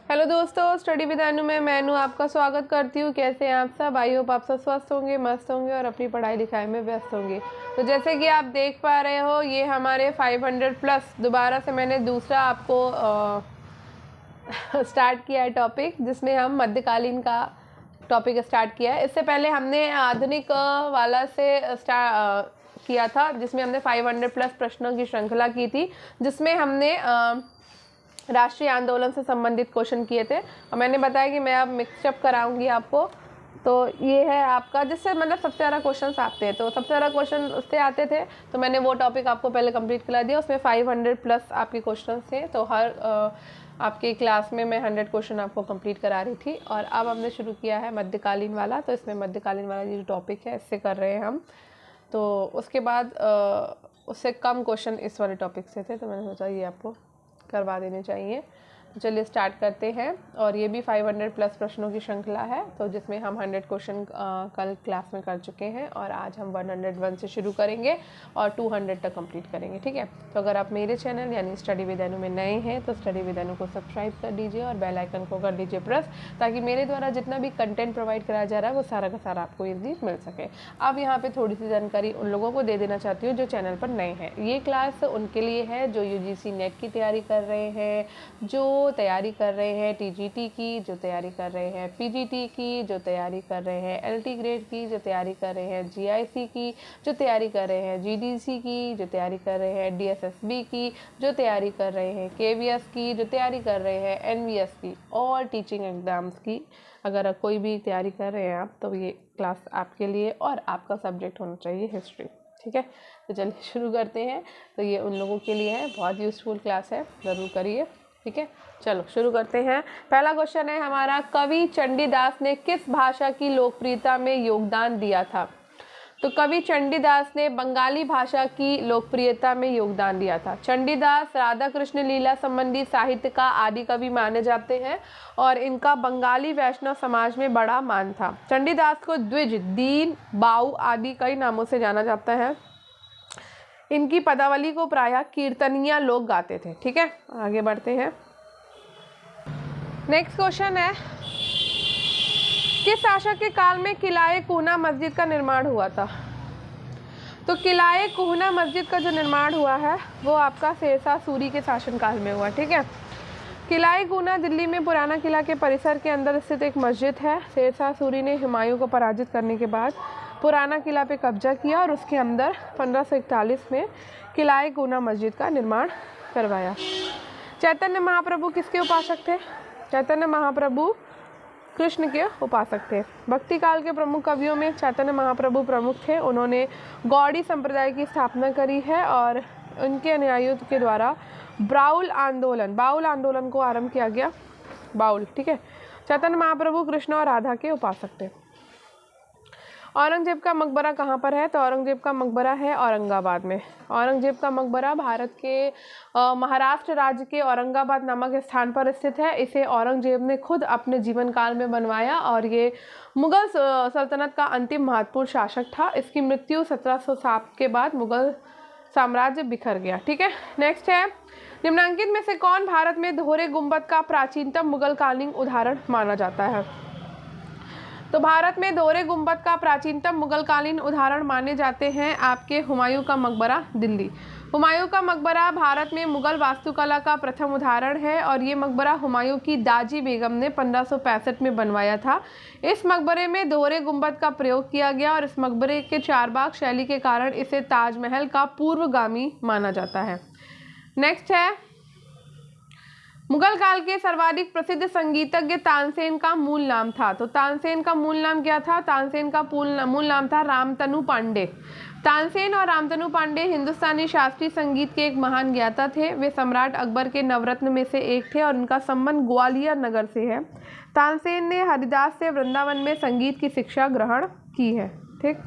Hello दोस्तों, study with अनु में मैं अनु आपका स्वागत करती हूँ। कैसे हैं आप सब? आई होप आप सब स्वस्थ होंगे, मस्त होंगे और अपनी पढ़ाई लिखाई में व्यस्त होंगे। तो जैसे कि आप देख पा रहे हो, ये हमारे 500 प्लस दोबारा से मैंने दूसरा आपको स्टार्ट किया है टॉपिक, जिसमें हम मध्यकालीन का टॉपिक स्टार्ट किया है। इससे पहले हमने आधुनिक वाला से किया था, जिसमें हमने 500 प्लस प्रश्नों की श्रृंखला की थी, जिसमें हमने राष्ट्रीय आंदोलन से संबंधित क्वेश्चन किए थे। और मैंने बताया कि मैं अब मिक्सअप कराऊंगी आपको। तो ये है आपका, जिससे मतलब सबसे ज़्यादा क्वेश्चंस आते हैं। तो सबसे ज़्यादा क्वेश्चन उससे आते थे, तो मैंने वो टॉपिक आपको पहले कंप्लीट करा दिया। उसमें 500 प्लस आपके क्वेश्चन थे। तो हर आपकी क्लास में मैं 100 क्वेश्चन आपको कंप्लीट करा रही थी। और अब हमने शुरू किया है मध्यकालीन वाला। तो इसमें मध्यकालीन वाला ये जो टॉपिक है, इससे कर रहे हैं हम। तो उसके बाद उससे कम क्वेश्चन इस वाले टॉपिक से थे, तो मैंने सोचा ये आपको करवा देने चाहिए। तो चलिए स्टार्ट करते हैं। और ये भी 500 प्लस प्रश्नों की श्रृंखला है, तो जिसमें हम 100 क्वेश्चन कल क्लास में कर चुके हैं। और आज हम 101 से शुरू करेंगे और 200 तक कंप्लीट करेंगे, ठीक है। तो अगर आप मेरे चैनल यानी स्टडी विद अनु में नए हैं, तो स्टडी विद अनु को सब्सक्राइब कर दीजिए और बेल आइकन को कर दीजिए प्रेस, ताकि मेरे द्वारा जितना भी कंटेंट प्रोवाइड कराया जा रहा है वो सारा का सारा आपको ईजिली मिल सके। अब यहाँ पे थोड़ी सी जानकारी उन लोगों को दे देना चाहती हूँ जो चैनल पर नए हैं। ये क्लास उनके लिए है जो UGC नेट की तैयारी कर रहे हैं, जो तैयारी कर रहे हैं TGT की, जो तैयारी कर रहे हैं PGT की, जो तैयारी कर रहे हैं LT ग्रेड की, जो तैयारी कर रहे हैं GIC की, जो तैयारी कर रहे हैं GDC की, जो तैयारी कर रहे हैं DSSB की, जो तैयारी कर रहे हैं KVS की, जो तैयारी कर रहे हैं NVS की, और टीचिंग एग्ज़ाम्स की। अगर कोई भी तैयारी कर रहे हैं आप, तो ये क्लास आपके लिए, और आपका सब्जेक्ट होना चाहिए हिस्ट्री, ठीक है। तो चलिए शुरू करते हैं। तो ये उन लोगों के लिए है, बहुत यूज़फुल क्लास है, ज़रूर करिए, ठीक है। चलो शुरू करते हैं। पहला क्वेश्चन है हमारा, कवि चंडीदास ने किस भाषा की लोकप्रियता में योगदान दिया था? तो कवि चंडीदास ने बंगाली भाषा की लोकप्रियता में योगदान दिया था। चंडीदास राधा कृष्ण लीला संबंधी साहित्य का आदि कवि माने जाते हैं और इनका बंगाली वैष्णव समाज में बड़ा मान था। चंडीदास को द्विज, दीन, बाऊ आदि कई नामों से जाना जाता है। इनकी पदावली को प्रायः कीर्तनिया लोग गाते थे, ठीक है। आगे बढ़ते हैं। नेक्स्ट क्वेश्चन है, किस शासक के काल में किलाए कुहना मस्जिद का निर्माण हुआ था? तो किलाए कुहना मस्जिद का जो निर्माण हुआ है वो आपका शेरशाह सूरी के शासनकाल में हुआ, ठीक है। किलाए कुहना दिल्ली में पुराना किला के परिसर के अंदर स्थित एक मस्जिद है। शेरशाह सूरी ने हुमायूं को पराजित करने के बाद पुराना किला पे कब्जा किया और उसके अंदर 1541 में किलाए कुहना मस्जिद का निर्माण करवाया। चैतन्य महाप्रभु किसके उपासक थे? चैतन्य महाप्रभु कृष्ण के उपासक थे। भक्ति काल के प्रमुख कवियों में चैतन्य महाप्रभु प्रमुख थे। उन्होंने गौड़ी संप्रदाय की स्थापना करी है और उनके अनुयायियों के द्वारा बाउल आंदोलन को आरंभ किया गया। बाउल, ठीक है। चैतन्य महाप्रभु कृष्ण और राधा के उपासक थे। औरंगजेब का मकबरा कहाँ पर है? तो औरंगजेब का मकबरा है औरंगाबाद में। औरंगजेब का मकबरा भारत के महाराष्ट्र राज्य के औरंगाबाद नामक स्थान पर स्थित है। इसे औरंगजेब ने खुद अपने जीवन काल में बनवाया और ये मुगल सल्तनत का अंतिम महत्वपूर्ण शासक था। इसकी मृत्यु 1707 के बाद मुगल साम्राज्य बिखर गया, ठीक है। नेक्स्ट है, निम्नांकित में से कौन भारत में दोहरे गुंबद का प्राचीनतम मुगल कालीन उदाहरण माना जाता है? तो भारत में दोहरे गुंबद का प्राचीनतम मुगल कालीन उदाहरण माने जाते हैं आपके हुमायूं का मकबरा, दिल्ली। हुमायूं का मकबरा भारत में मुगल वास्तुकला का प्रथम उदाहरण है और ये मकबरा हुमायूं की दाजी बेगम ने 1565 में बनवाया था। इस मकबरे में दोहरे गुंबद का प्रयोग किया गया और इस मकबरे के चारबाग शैली के कारण इसे ताजमहल का पूर्वगामी माना जाता है। नेक्स्ट है, मुगल काल के सर्वाधिक प्रसिद्ध संगीतज्ञ तानसेन का मूल नाम था। तो तानसेन का मूल नाम क्या था? तानसेन का मूल नाम था रामतनु पांडे। तानसेन और रामतनु पांडे हिंदुस्तानी शास्त्रीय संगीत के एक महान ज्ञाता थे। वे सम्राट अकबर के नवरत्न में से एक थे और उनका संबंध ग्वालियर नगर से है। तानसेन ने हरिदास से वृंदावन में संगीत की शिक्षा ग्रहण की है, ठीक।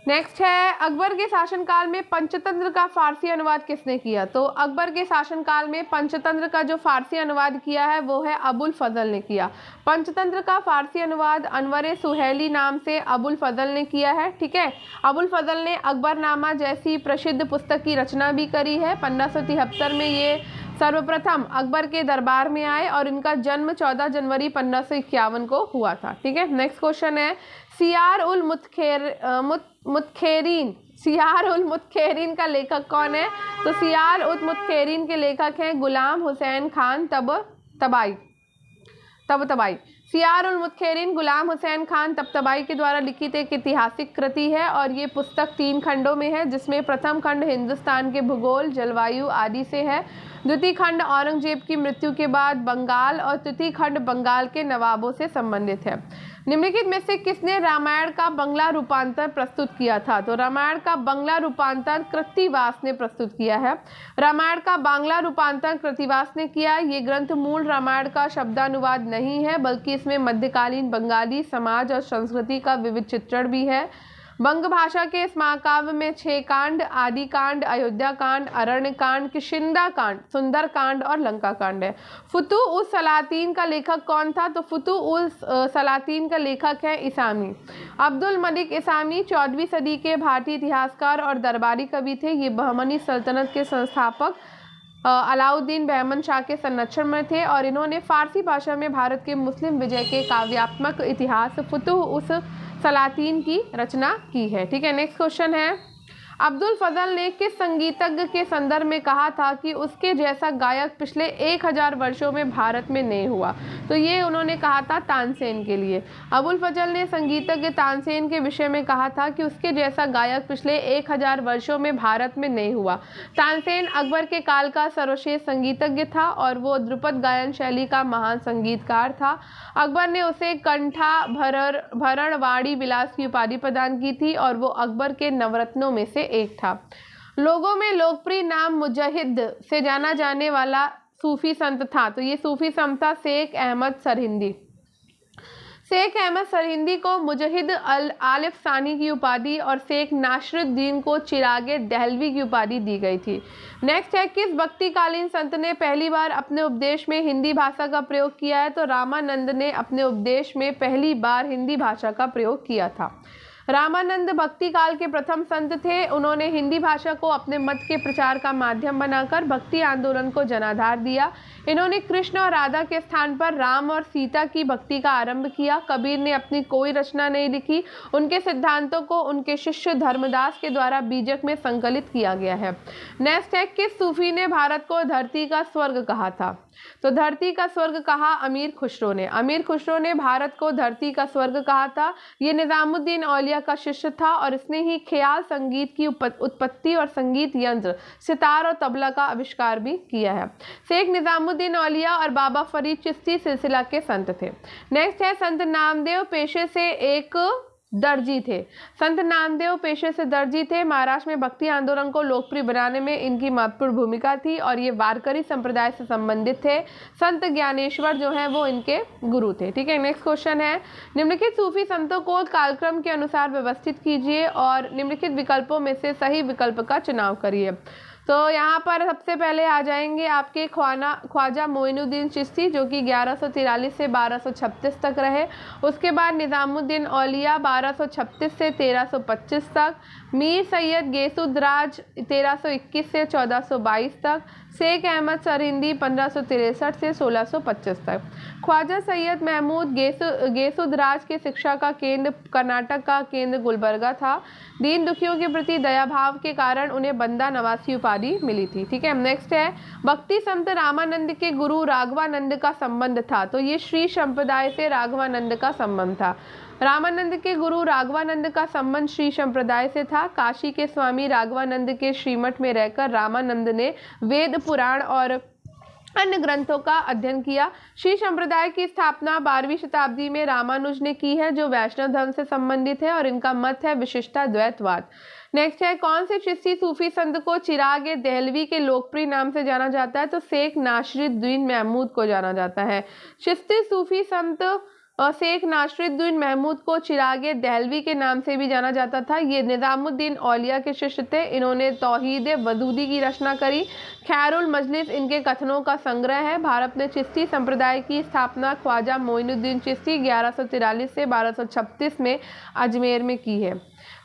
नेक्स्ट है, अकबर के शासनकाल में पंचतंत्र का फारसी अनुवाद किसने किया? तो अकबर के शासनकाल में पंचतंत्र का जो फारसी अनुवाद किया है वो है अबुल फजल ने किया। पंचतंत्र का फारसी अनुवाद अनवर सुहेली नाम से अबुल फजल ने किया है। ठीक है, अबुल फजल ने अकबरनामा जैसी प्रसिद्ध पुस्तक की रचना भी करी है। 1573 में ये सर्वप्रथम अकबर के दरबार में आए और इनका जन्म 14 जनवरी 1551 को हुआ था। ठीक है, नेक्स्ट क्वेश्चन है, सियार उल मुत्खेरीन मुत्खेरीन का लेखक कौन है? तो सियार उल मुत्खेरीन के लेखक हैं गुलाम हुसैन खान तबतबाई। सियार उल मुत्खेरीन गुलाम हुसैन खान तबतबाई के द्वारा लिखित एक ऐतिहासिक कृति है और ये पुस्तक 3 खंडों में है, जिसमें प्रथम खंड हिंदुस्तान के भूगोल, जलवायु आदि से है, द्वितीय खंड औरंगजेब की मृत्यु के बाद बंगाल और तृतीय खंड बंगाल के नवाबों से संबंधित है। निम्नलिखित में से किसने रामायण का बंगला रूपांतर प्रस्तुत किया था? तो रामायण का बंगला रूपांतर कृत्तिवास ने प्रस्तुत किया है। रामायण का बांग्ला रूपांतर कृत्तिवास ने किया। ये ग्रंथ मूल रामायण का शब्दानुवाद नहीं है, बल्कि इसमें मध्यकालीन बंगाली समाज और संस्कृति का विविध चित्रण भी है। बंग भाषा के इस महाकाव्य में 6 कांड, आदि कांड, अयोध्या कांड, अरण्य कांड, किष्किंधा कांड, सुंदर कांड और लंका कांड है। फुतुह उस सलातीन का लेखक कौन था? तो फुतुह उस सलातीन का लेखक है इसामी। अब्दुल मलिक इसामी 14वीं सदी के भारतीय इतिहासकार और दरबारी कवि थे। ये बहमनी सल्तनत के संस्थापक अलाउद्दीन बहमन शाह के संरक्षण में थे और इन्होंने फारसी भाषा में भारत के मुस्लिम विजय के काव्यात्मक इतिहास फुतुह उस सलातीन की रचना की है। ठीक है, नेक्स्ट क्वेश्चन है, अब्दुल फजल ने किस संगीतज्ञ के संदर्भ में कहा था कि उसके जैसा गायक पिछले 1000 वर्षों में भारत में नहीं हुआ? तो ये उन्होंने कहा था तानसेन के लिए। अबुल फजल ने संगीतज्ञ तानसेन के विषय में कहा था कि उसके जैसा गायक पिछले 1000 वर्षों में भारत में नहीं हुआ। तानसेन अकबर के काल का सर्वश्रेष्ठ संगीतज्ञ था और वो ध्रुपद गायन शैली का महान संगीतकार था। अकबर ने उसे कंठा भरण वाणी विलास की उपाधि प्रदान की थी और वो अकबर के नवरत्नों में से एक था। लोगों में लोकप्रिय नाम मुजहिद से जाना जाने वाला सूफी संत था। तो ये सूफी संत था शेख अहमद सरहिंदी। शेख अहमद सरहिंदी को मुजहिद आलिफ सानी की उपाधि और शेख नासरुद्दीन को चिरागे दहलवी की उपाधि दी गई थी। नेक्स्ट है, किस भक्तिकालीन संत ने पहली बार अपने उपदेश में हिंदी भाषा का प्रयोग किया है? तो रामानंद ने अपने उपदेश में पहली बार हिंदी भाषा का प्रयोग किया था। रामानंद भक्ति काल के प्रथम संत थे। उन्होंने हिंदी भाषा को अपने मत के प्रचार का माध्यम बनाकर भक्ति आंदोलन को जनाधार दिया। इन्होंने कृष्ण और राधा के स्थान पर राम और सीता की भक्ति का आरंभ किया। कबीर ने अपनी कोई रचना नहीं लिखी। उनके सिद्धांतों को उनके शिष्य धर्मदास के द्वारा बीजक में संकलित किया गया है। नेक्स्ट है, किस सूफी ने भारत को धरती का स्वर्ग कहा था? तो धरती का स्वर्ग कहा अमीर खुसरो ने। अमीर खुसरो ने भारत को धरती का स्वर्ग कहा था। ये निजामुद्दीन औलिया का शिष्य था और इसने ही ख्याल संगीत की उत्पत्ति और संगीत यंत्र सितार और तबला का आविष्कार भी किया है। शेख निजामुद्दीन औलिया और बाबा फरीद चिश्ती सिलसिला के संत थे। नेक्स्ट है, संत नामदेव पेशे से एक दर्जी थे। संत नामदेव पेशे से दर्जी थे। महाराष्ट्र में भक्ति आंदोलन को लोकप्रिय बनाने में इनकी महत्वपूर्ण भूमिका थी और ये वारकरी संप्रदाय से संबंधित थे। संत ज्ञानेश्वर जो हैं वो इनके गुरु थे। ठीक है, नेक्स्ट क्वेश्चन है, निम्नलिखित सूफी संतों को कालक्रम के अनुसार व्यवस्थित कीजिए और निम्नलिखित विकल्पों में से सही विकल्प का चुनाव करिए। तो यहाँ पर सबसे पहले आ जाएंगे आपके ख्वाजा मोइनुद्दीन चिश्ती, जो कि 1143 से 1236 तक रहे। उसके बाद निज़ामुद्दीन औलिया 1236 से 1325 तक, मीर सैयद गेसुद्राज 1321 से 1422 तक, शेख अहमद सरहिंदी 1563 से 1625 तक। ख्वाजा सैयद महमूद गेसुद्राज के शिक्षा का केंद्र कर्नाटक का केंद्र गुलबर्गा था। दीन दुखियों के प्रति दया भाव के कारण उन्हें बंदा नवाज की उपाधि मिली थी। ठीक है, नेक्स्ट है, भक्ति संत रामानंद के गुरु राघवानंद का संबंध था। तो ये श्री संप्रदाय से राघवानंद का संबंध था। रामानंद के गुरु राघवानंद का संबंध श्री संप्रदाय से था। काशी के स्वामी राघवानंद के श्रीमठ में रहकर रामानंद ने वेद पुराण और अन्य ग्रंथों का अध्ययन किया। श्री संप्रदाय की स्थापना 12वीं शताब्दी में रामानुज ने की है, जो वैष्णव धर्म से संबंधित है और इनका मत है विशिष्टा द्वैतवाद। नेक्स्ट है, कौन से चिश्ती सूफी संत को चिरागे दहलवी के लोकप्रिय नाम से जाना जाता है? तो शेख नासरुद्दीन महमूद को जाना जाता है। चिश्ती सूफी संत और शेख नासिरुद्दीन महमूद को चिरागे दहलवी के नाम से भी जाना जाता था। ये निज़ामुद्दीन औलिया के शिष्य थे। इन्होंने तौहीद वदूदी की रचना करी। खैरुल मजलिस इनके कथनों का संग्रह है। भारत में चिश्ती संप्रदाय की स्थापना ख्वाजा मोइनुद्दीन चिश्ती 1143 से 1236 में अजमेर में की है।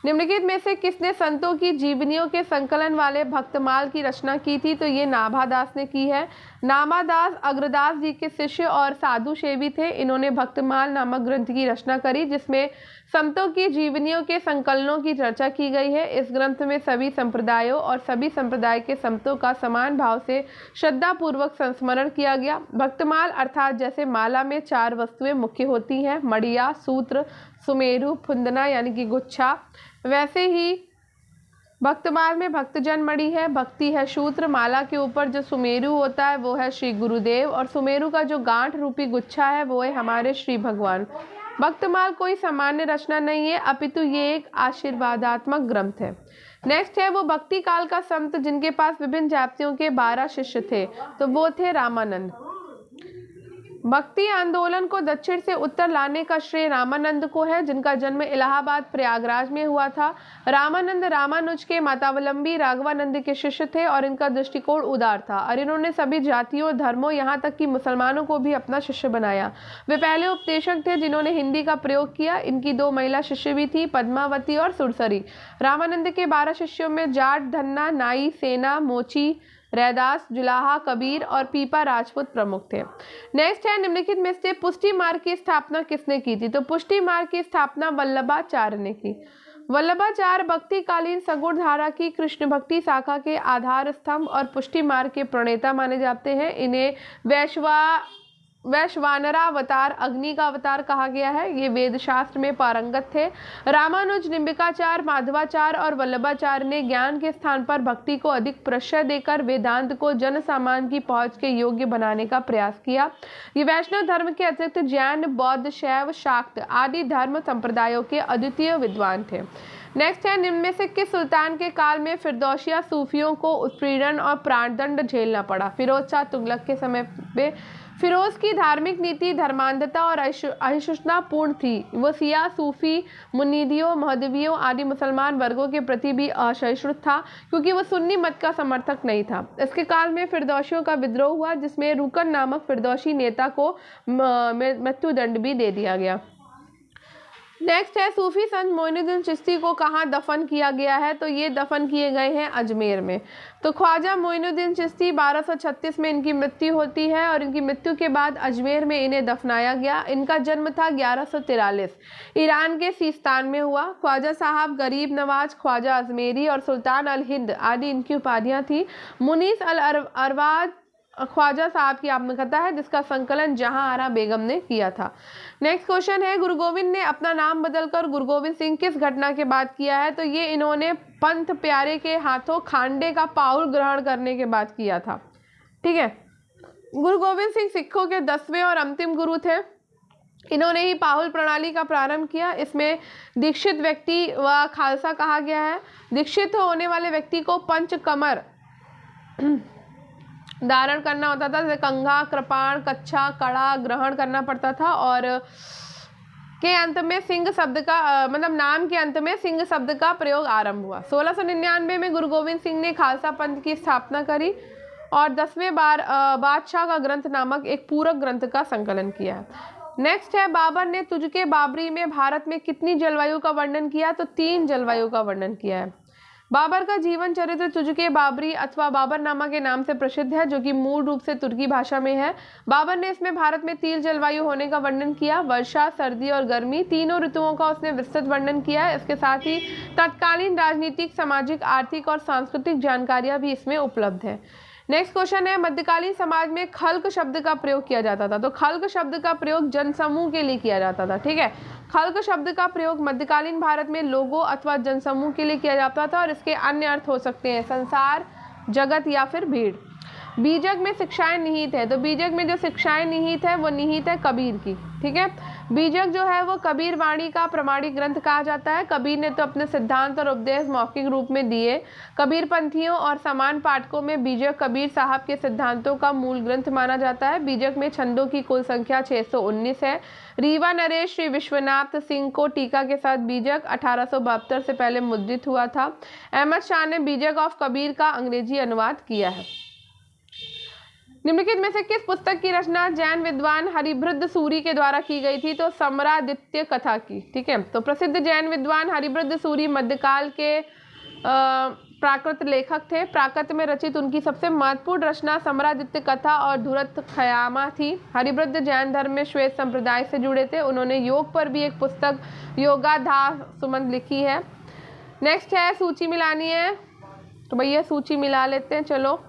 निम्नलिखित में से किसने संतों की जीवनियों के संकलन वाले भक्तमाल की रचना की थी? तो ये नाभादास ने की है। नाभादास अग्रदास जी के शिष्य और साधु सेवी थे। इन्होंने भक्तमाल नामक ग्रंथ की रचना करी, जिसमें संतों की जीवनियों के संकलनों की चर्चा की गई है। इस ग्रंथ में सभी संप्रदायों और सभी संप्रदाय के संतों का समान भाव से श्रद्धापूर्वक संस्मरण किया गया। भक्तमाल अर्थात जैसे माला में 4 वस्तुएं मुख्य होती हैं, मड़िया, सूत्र, सुमेरु, फुंदना यानी कि गुच्छा, वैसे ही भक्तमाल में भक्तजन मणि है, भक्ति है सूत्र, माला के ऊपर जो सुमेरु होता है वो है श्री गुरुदेव, और सुमेरु का जो गांठ रूपी गुच्छा है वो है हमारे श्री भगवान। भक्तमाल कोई सामान्य रचना नहीं है, अपितु ये एक आशीर्वादात्मक ग्रंथ है। नेक्स्ट है वो भक्ति काल का संत जिनके पास विभिन्न जातियों के 12 शिष्य थे, तो वो थे रामानंद। भक्ति आंदोलन को दक्षिण से उत्तर लाने का श्रेय रामानंद को है, जिनका जन्म इलाहाबाद प्रयागराज में हुआ था। रामानंद रामानुज के मातावलंबी राघवानंद के शिष्य थे और इनका दृष्टिकोण उदार था, और इन्होंने सभी जातियों, धर्मों, यहाँ तक कि मुसलमानों को भी अपना शिष्य बनाया। वे पहले उपदेशक थे जिन्होंने हिंदी का प्रयोग किया। इनकी 2 महिला शिष्य भी थी, पद्मावती और सुरसरी। रामानंद के 12 शिष्यों में जाट, धन्ना, नाई, सेना, मोची, रैदास, जुलाहा, कबीर और पीपा राजपूत प्रमुख थे। नेक्स्ट है निम्नलिखित में से पुष्टि मार्ग की स्थापना किसने की थी? तो पुष्टि मार्ग की स्थापना वल्लभाचार्य ने की। वल्लभाचार्य भक्तिकालीन सगुण धारा की कृष्ण भक्ति शाखा के आधार स्तंभ और पुष्टि मार्ग के प्रणेता माने जाते हैं। इन्हें वैश्वानरावतार, अग्नि का अवतार कहा गया है। ये वेद शास्त्र में पारंगत थे। रामानुज, निम्बिकाचार्य, माधवाचार्य और वल्लभाचार्य ने ज्ञान के स्थान पर भक्ति को अधिक प्रश्रय देकर वेदांत को जन सामान्य की पहुंच के योग्य बनाने का प्रयास किया। ये वैष्णव धर्म के अतिरिक्त जैन, बौद्ध, शैव, शाक्त आदि धर्म संप्रदायों के अद्वितीय विद्वान थे। नेक्स्ट है निम्न में से किस सुल्तान के काल में फिरदौसिया सूफियों को उत्पीड़न और प्राणदंड झेलना पड़ा? फिरोज शाह तुगलक के समय में फिरोज की धार्मिक नीति धर्मांधता और अहिष्णुतापूर्ण थी। वो सिया, सूफी, मुनीदियों, महदवियों आदि मुसलमान वर्गों के प्रति भी असहिष्णु था, क्योंकि वो सुन्नी मत का समर्थक नहीं था। इसके काल में फिरदौसियों का विद्रोह हुआ, जिसमें रुकन नामक फिरदौसी नेता को मृत्युदंड भी दे दिया गया। नेक्स्ट है सूफी संत मोइनुद्दीन चिश्ती को कहाँ दफन किया गया है? तो ये दफन किए गए हैं अजमेर में। तो ख्वाजा मोइनुद्दीन चिश्ती 1236 में इनकी मृत्यु होती है, और इनकी मृत्यु के बाद अजमेर में इन्हें दफनाया गया। इनका जन्म था 1143 ईरान के सीस्तान में हुआ। ख्वाजा साहब गरीब नवाज, ख्वाजा अजमेरी और सुल्तान अल हिंद आदि इनकी उपाधियाँ थी। मुनीस अल अरवाज ख्वाजा साहब की आत्मकथा है, जिसका संकलन जहां आरा बेगम ने किया था। नेक्स्ट क्वेश्चन है गुरु गोविंद ने अपना नाम बदलकर गुरु गोविंद सिंह किस घटना के बाद किया है? तो ये इन्होंने पंथ प्यारे के हाथों खांडे का पाहुल ग्रहण करने के बाद किया था। ठीक है, गुरु गोविंद सिंह सिखों के 10वें और अंतिम गुरु थे। इन्होंने ही पाहुल प्रणाली का प्रारंभ किया। इसमें दीक्षित व्यक्ति व खालसा कहा गया है। दीक्षित होने वाले व्यक्ति को पंचकमर धारण करना होता था, जैसे कंघा, कृपाण, कच्छा, कड़ा ग्रहण करना पड़ता था, और के अंत में सिंह शब्द का मतलब नाम के अंत में सिंह शब्द का प्रयोग आरंभ हुआ। 1699 में गुरु गोविंद सिंह ने खालसा पंथ की स्थापना करी और 10वें बादशाह का ग्रंथ नामक एक पूरक ग्रंथ का संकलन किया। नेक्स्ट है बाबर ने तुझके बाबरी में भारत में कितनी जलवायु का वर्णन किया? तो 3 जलवायु का वर्णन किया है। बाबर का जीवन चरित्र तुझके बाबरी अथवा बाबरनामा के नाम से प्रसिद्ध है, जो कि मूल रूप से तुर्की भाषा में है। बाबर ने इसमें भारत में 3 जलवायु होने का वर्णन किया, वर्षा, सर्दी और गर्मी। तीनों ऋतुओं का उसने विस्तृत वर्णन किया है। इसके साथ ही तत्कालीन राजनीतिक, सामाजिक, आर्थिक और सांस्कृतिक जानकारियां भी इसमें उपलब्ध है। नेक्स्ट क्वेश्चन है मध्यकालीन समाज में खल्क शब्द का प्रयोग किया जाता था। तो खल्क शब्द का प्रयोग जनसमूह के लिए किया जाता था। ठीक है, खल्क शब्द का प्रयोग मध्यकालीन भारत में लोगों अथवा जनसमूह के लिए किया जाता था, और इसके अन्य अर्थ हो सकते हैं संसार, जगत या फिर भीड़। बीजक में शिक्षाएं निहित है, तो बीजक में जो शिक्षाएं निहित है वो निहित है कबीर की। ठीक है, बीजक जो है वो कबीर वाणी का प्रमाणिक ग्रंथ कहा जाता है। कबीर ने तो अपने सिद्धांत और उपदेश मौखिक रूप में दिए। कबीर पंथियों और समान पाठकों में बीजक कबीर साहब के सिद्धांतों का मूल ग्रंथ माना जाता है। बीजक में छंदों की कुल संख्या 619 है। रीवा नरेश श्री विश्वनाथ सिंह को टीका के साथ बीजक 1872 से पहले मुद्रित हुआ था। अहमद शाह ने बीजक ऑफ कबीर का अंग्रेजी अनुवाद किया है। निम्नलिखित में से किस पुस्तक की रचना जैन विद्वान हरिभृद्ध सूरी के द्वारा की गई थी? तो समरादित्य कथा की। ठीक है, तो प्रसिद्ध जैन विद्वान हरिभृद्ध सूरी मध्यकाल के प्राकृत लेखक थे। प्राकृत में रचित उनकी सबसे महत्वपूर्ण रचना समरादित्य कथा और धुरत खयामा थी। हरिभृद्ध जैन धर्म में श्वेत संप्रदाय से जुड़े थे। उन्होंने योग पर भी एक पुस्तक योगाधा सुमंत लिखी है। नेक्स्ट है सूची मिलानी है, तो भैया सूची मिला लेते हैं। चलो,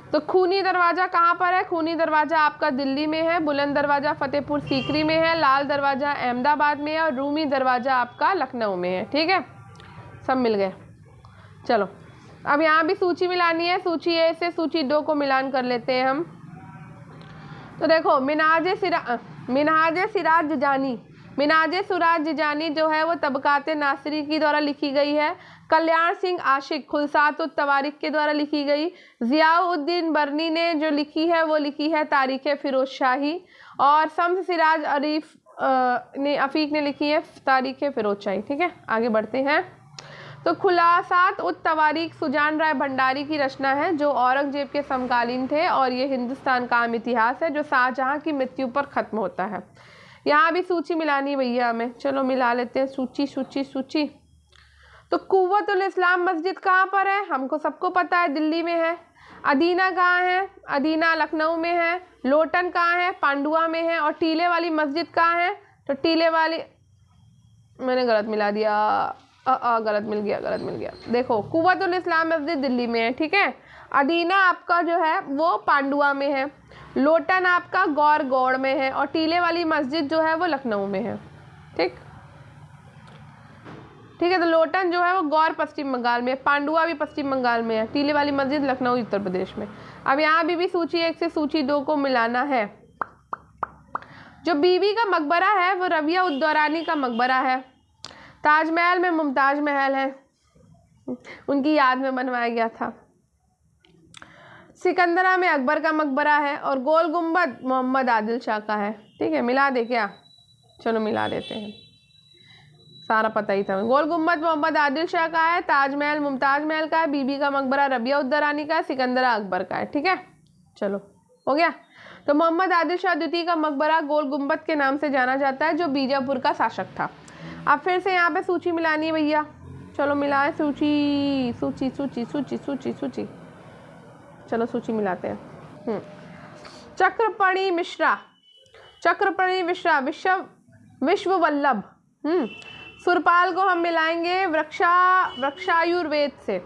तो खूनी दरवाजा कहाँ पर है? खूनी दरवाजा आपका दिल्ली में है। बुलंद दरवाजा फतेहपुर सीकरी में है। लाल दरवाजा अहमदाबाद में है और रूमी दरवाजा आपका लखनऊ में है। ठीक है, सब मिल गए। चलो, अब यहाँ भी सूची मिलानी है। सूची ए से सूची 2 को मिलान कर लेते हैं हम। तो देखो, मिनाजे सिराज जिजानी जो है वो तबकात नासिरी की द्वारा लिखी गई है। कल्याण सिंह आशिक खुलसात उत तवारिक के द्वारा लिखी गई। जियाउद्दीन बरनी ने जो लिखी है वो लिखी है तारीख फिरोज शाही। और शम्स सिराज अफीक ने लिखी है तारीख फिरोज शाही। ठीक है, आगे बढ़ते हैं। तो खुलासात उत तवारीख सुजान राय भंडारी की रचना है जो औरंगजेब के समकालीन थे और ये हिंदुस्तान का आम इतिहास है जो शाहजहां की मृत्यु पर खत्म होता है। यहाँ भी सूची मिलानी भैया हमें। चलो मिला लेते हैं सूची। तो कुव्वतुल इस्लाम मस्जिद कहाँ पर है? हमको सबको पता है, दिल्ली में है। अदीना कहाँ है? अदीना लखनऊ में है। लोटन कहाँ है? पांडुआ में है। और टीले वाली मस्जिद कहाँ है? तो टीले वाली, मैंने गलत मिला दिया, गलत मिल गया। देखो, कुव्वतुल इस्लाम मस्जिद दिल्ली में है। ठीक है, अदीना आपका जो है वो पांडुआ में है। लोटन आपका गौड़ में है और टीले वाली मस्जिद जो है वो लखनऊ में है। ठीक है, तो लोटन जो है वो गौर पश्चिम बंगाल में है। पांडुआ भी पश्चिम बंगाल में है। टीले वाली मस्जिद लखनऊ उत्तर प्रदेश में। अब यहाँ भी सूची 1 से सूची 2 को मिलाना है। जो बीबी का मकबरा है वो रबिया उद्दौरानी का मकबरा है। ताजमहल में मुमताज महल है, उनकी याद में बनवाया गया था। सिकंदरा में अकबर का मकबरा है और गोल गुम्बद मोहम्मद आदिल शाह का है। ठीक है, मिला दे क्या? चलो मिला देते हैं, सारा पता ही था। गोल गुम्बद मोहम्मद आदिल शाह का है। ताजमहल मुमताज महल का है। बीबी का मकबरा रबिया उद्दौरानी का है। सिकंदरा अकबर का है। ठीक है, चलो हो गया। तो मोहम्मद आदिल शाह द्वितीय का मकबरा गोल गुम्बद के नाम से जाना जाता है जो बीजापुर का शासक था। अब फिर से यहाँ पे सूची मिलानी है भैया। चलो मिलाए सूची। चलो सूची मिलाते हैं। चक्रपाणी मिश्रा विश्व वल्लभ। सुरपाल को हम मिलाएंगे वृक्षायुर्वेद से।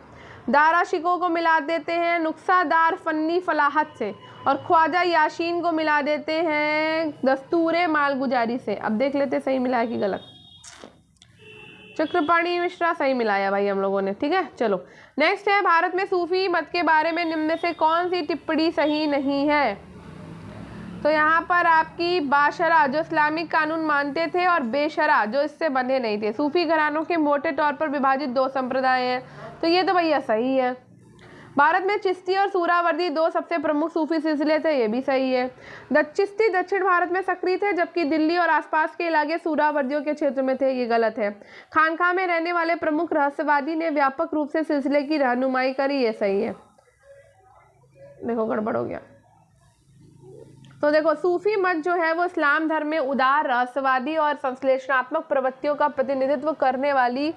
दारा शिको को मिला देते हैं नुक्सादार फन्नी फलाहत से। और ख्वाजा याशीन को मिला देते हैं दस्तूरे मालगुजारी से। अब देख लेते सही मिला है कि गलत। चक्रपाणी मिश्रा सही मिलाया भाई हम लोगों ने। ठीक है, चलो नेक्स्ट है, भारत में सूफी मत के बारे में निम्न में से कौन सी टिप्पणी सही नहीं है? तो यहाँ पर आपकी बाशरा जो इस्लामिक कानून मानते थे और बेशरा जो इससे बंधे नहीं थे। सूफी घरानों के मोटे तौर पर विभाजित 2 संप्रदाय हैं, तो ये तो भैया सही है। भारत में चिश्ती और सूरावर्दी 2 सबसे प्रमुख सूफी सिलसिले थे, ये भी सही है। चिश्ती दक्षिण भारत में सक्रिय थे जबकि दिल्ली और आसपास के इलाके सूरावर्दियों के क्षेत्र में थे, ये गलत है। खानका में रहने वाले प्रमुख रहस्यवादी ने व्यापक रूप से सिलसिले की रहनुमाई करी, ये सही है। देखो गड़बड़ हो गया। तो देखो, सूफी मत जो है वो इस्लाम धर्म में उदार रहस्यवादी और संश्लेषणात्मक प्रवृत्तियों का प्रतिनिधित्व करने वाली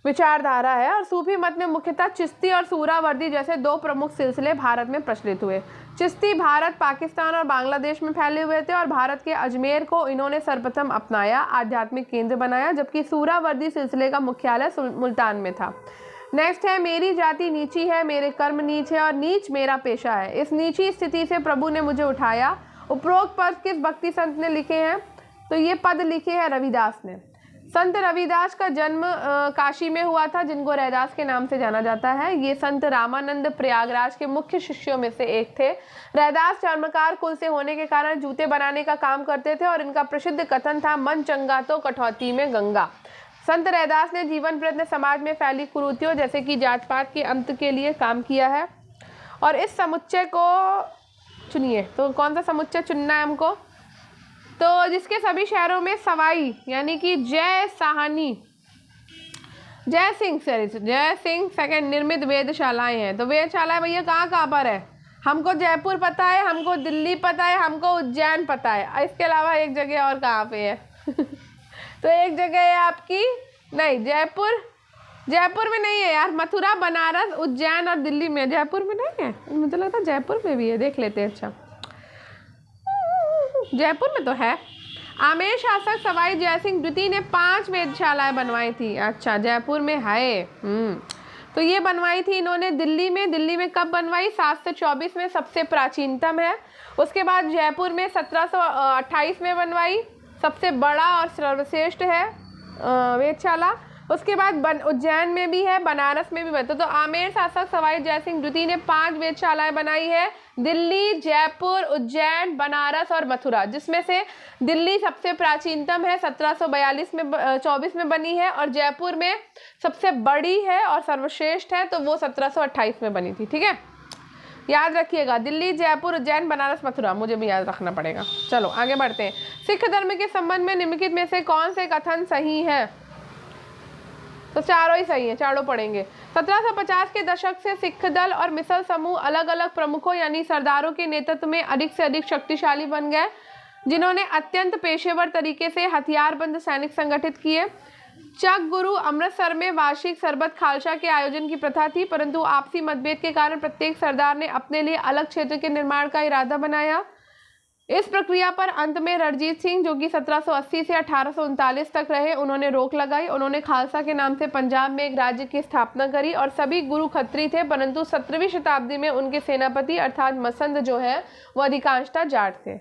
विचारधारा है। और सूफी मत में मुख्यतः चिश्ती और सूरावर्दी जैसे 2 प्रमुख सिलसिले भारत में प्रचलित हुए। चिश्ती भारत, पाकिस्तान और बांग्लादेश में फैले हुए थे और भारत के अजमेर को इन्होंने सर्वप्रथम अपनाया, आध्यात्मिक केंद्र बनाया, जबकि सूरावर्दी सिलसिले का मुख्यालय मुल्तान में था। नेक्स्ट है, मेरी जाति नीची है, मेरे कर्म नीच है और नीच मेरा पेशा है। इस नीची स्थिति से प्रभु ने मुझे उठाया। उपरोक्त पद किस भक्ति संत ने लिखे हैं? तो ये पद लिखे हैं रविदास ने। संत रविदास का जन्म काशी में हुआ था, जिनको रैदास के नाम से जाना जाता है। ये संत रामानंद प्रयागराज के मुख्य शिष्यों में से एक थे। रैदास चर्मकार कुल से होने के कारण जूते बनाने का काम करते थे और इनका प्रसिद्ध कथन था, मन चंगा तो कठौती में गंगा। संत रैदास ने जीवन प्रयत्न समाज में फैली कुरीतियों जैसे कि जात पात के अंत के लिए काम किया है। और इस समुच्चय को चुनिए, तो कौन सा समुच्चय चुनना है हमको? तो जिसके सभी शहरों में सवाई यानी कि जय सिंह सेकंड निर्मित वेदशालाएं हैं। तो वेदशालाएं भैया कहाँ कहाँ पर है? हमको जयपुर पता है, हमको दिल्ली पता है, हमको उज्जैन पता है। इसके अलावा एक जगह और कहाँ पे है? तो एक जगह है आपकी, नहीं जयपुर में नहीं है यार, मथुरा, बनारस, उज्जैन और दिल्ली में। जयपुर में नहीं है, मुझे लगता है जयपुर में भी है, देख लेते हैं। अच्छा, जयपुर में तो है। आमेर शासक सवाई जयसिंह द्वितीय ने 5 वेधशालाएं बनवाई थी। अच्छा, जयपुर में है। तो ये बनवाई थी इन्होंने दिल्ली में कब बनवाई? 724 में, सबसे प्राचीनतम है। उसके बाद जयपुर में 1728 में बनवाई, सबसे बड़ा और सर्वश्रेष्ठ है वेधशाला। उसके बाद उज्जैन में भी है, बनारस में भी बनता। तो आमेर शासक सवाई जयसिंह द्वितीय ने 5 वेधशालाएं बनाई है, दिल्ली, जयपुर, उज्जैन, बनारस और मथुरा, जिसमें से दिल्ली सबसे प्राचीनतम है, 1724 में बनी है, और जयपुर में सबसे बड़ी है और सर्वश्रेष्ठ है, तो वो 1728 में बनी थी। ठीक है, याद रखिएगा, दिल्ली, जयपुर, उज्जैन, बनारस, मथुरा, मुझे भी याद रखना पड़ेगा। चलो आगे बढ़ते हैं। सिख धर्म के संबंध में निम्नलिखित में से कौन से कथन सही है? तो चारों ही सही है, चारों पढ़ेंगे। 1750 के दशक से सिख दल और मिसल समूह अलग अलग प्रमुखों यानी सरदारों के नेतृत्व में अधिक से अधिक शक्तिशाली बन गए, जिन्होंने अत्यंत पेशेवर तरीके से हथियारबंद सैनिक संगठित किए। चक गुरु अमृतसर में वार्षिक सरबत खालसा के आयोजन की प्रथा थी, परंतु आपसी मतभेद के कारण प्रत्येक सरदार ने अपने लिए अलग क्षेत्र के निर्माण का इरादा बनाया। इस प्रक्रिया पर अंत में रणजीत सिंह, जो कि 1780 से 1839 तक रहे, उन्होंने रोक लगाई। उन्होंने खालसा के नाम से पंजाब में एक राज्य की स्थापना करी और सभी गुरु खत्री थे, परंतु 17वीं शताब्दी में उनके सेनापति अर्थात मसंद जो है वो अधिकांशतः जाट थे।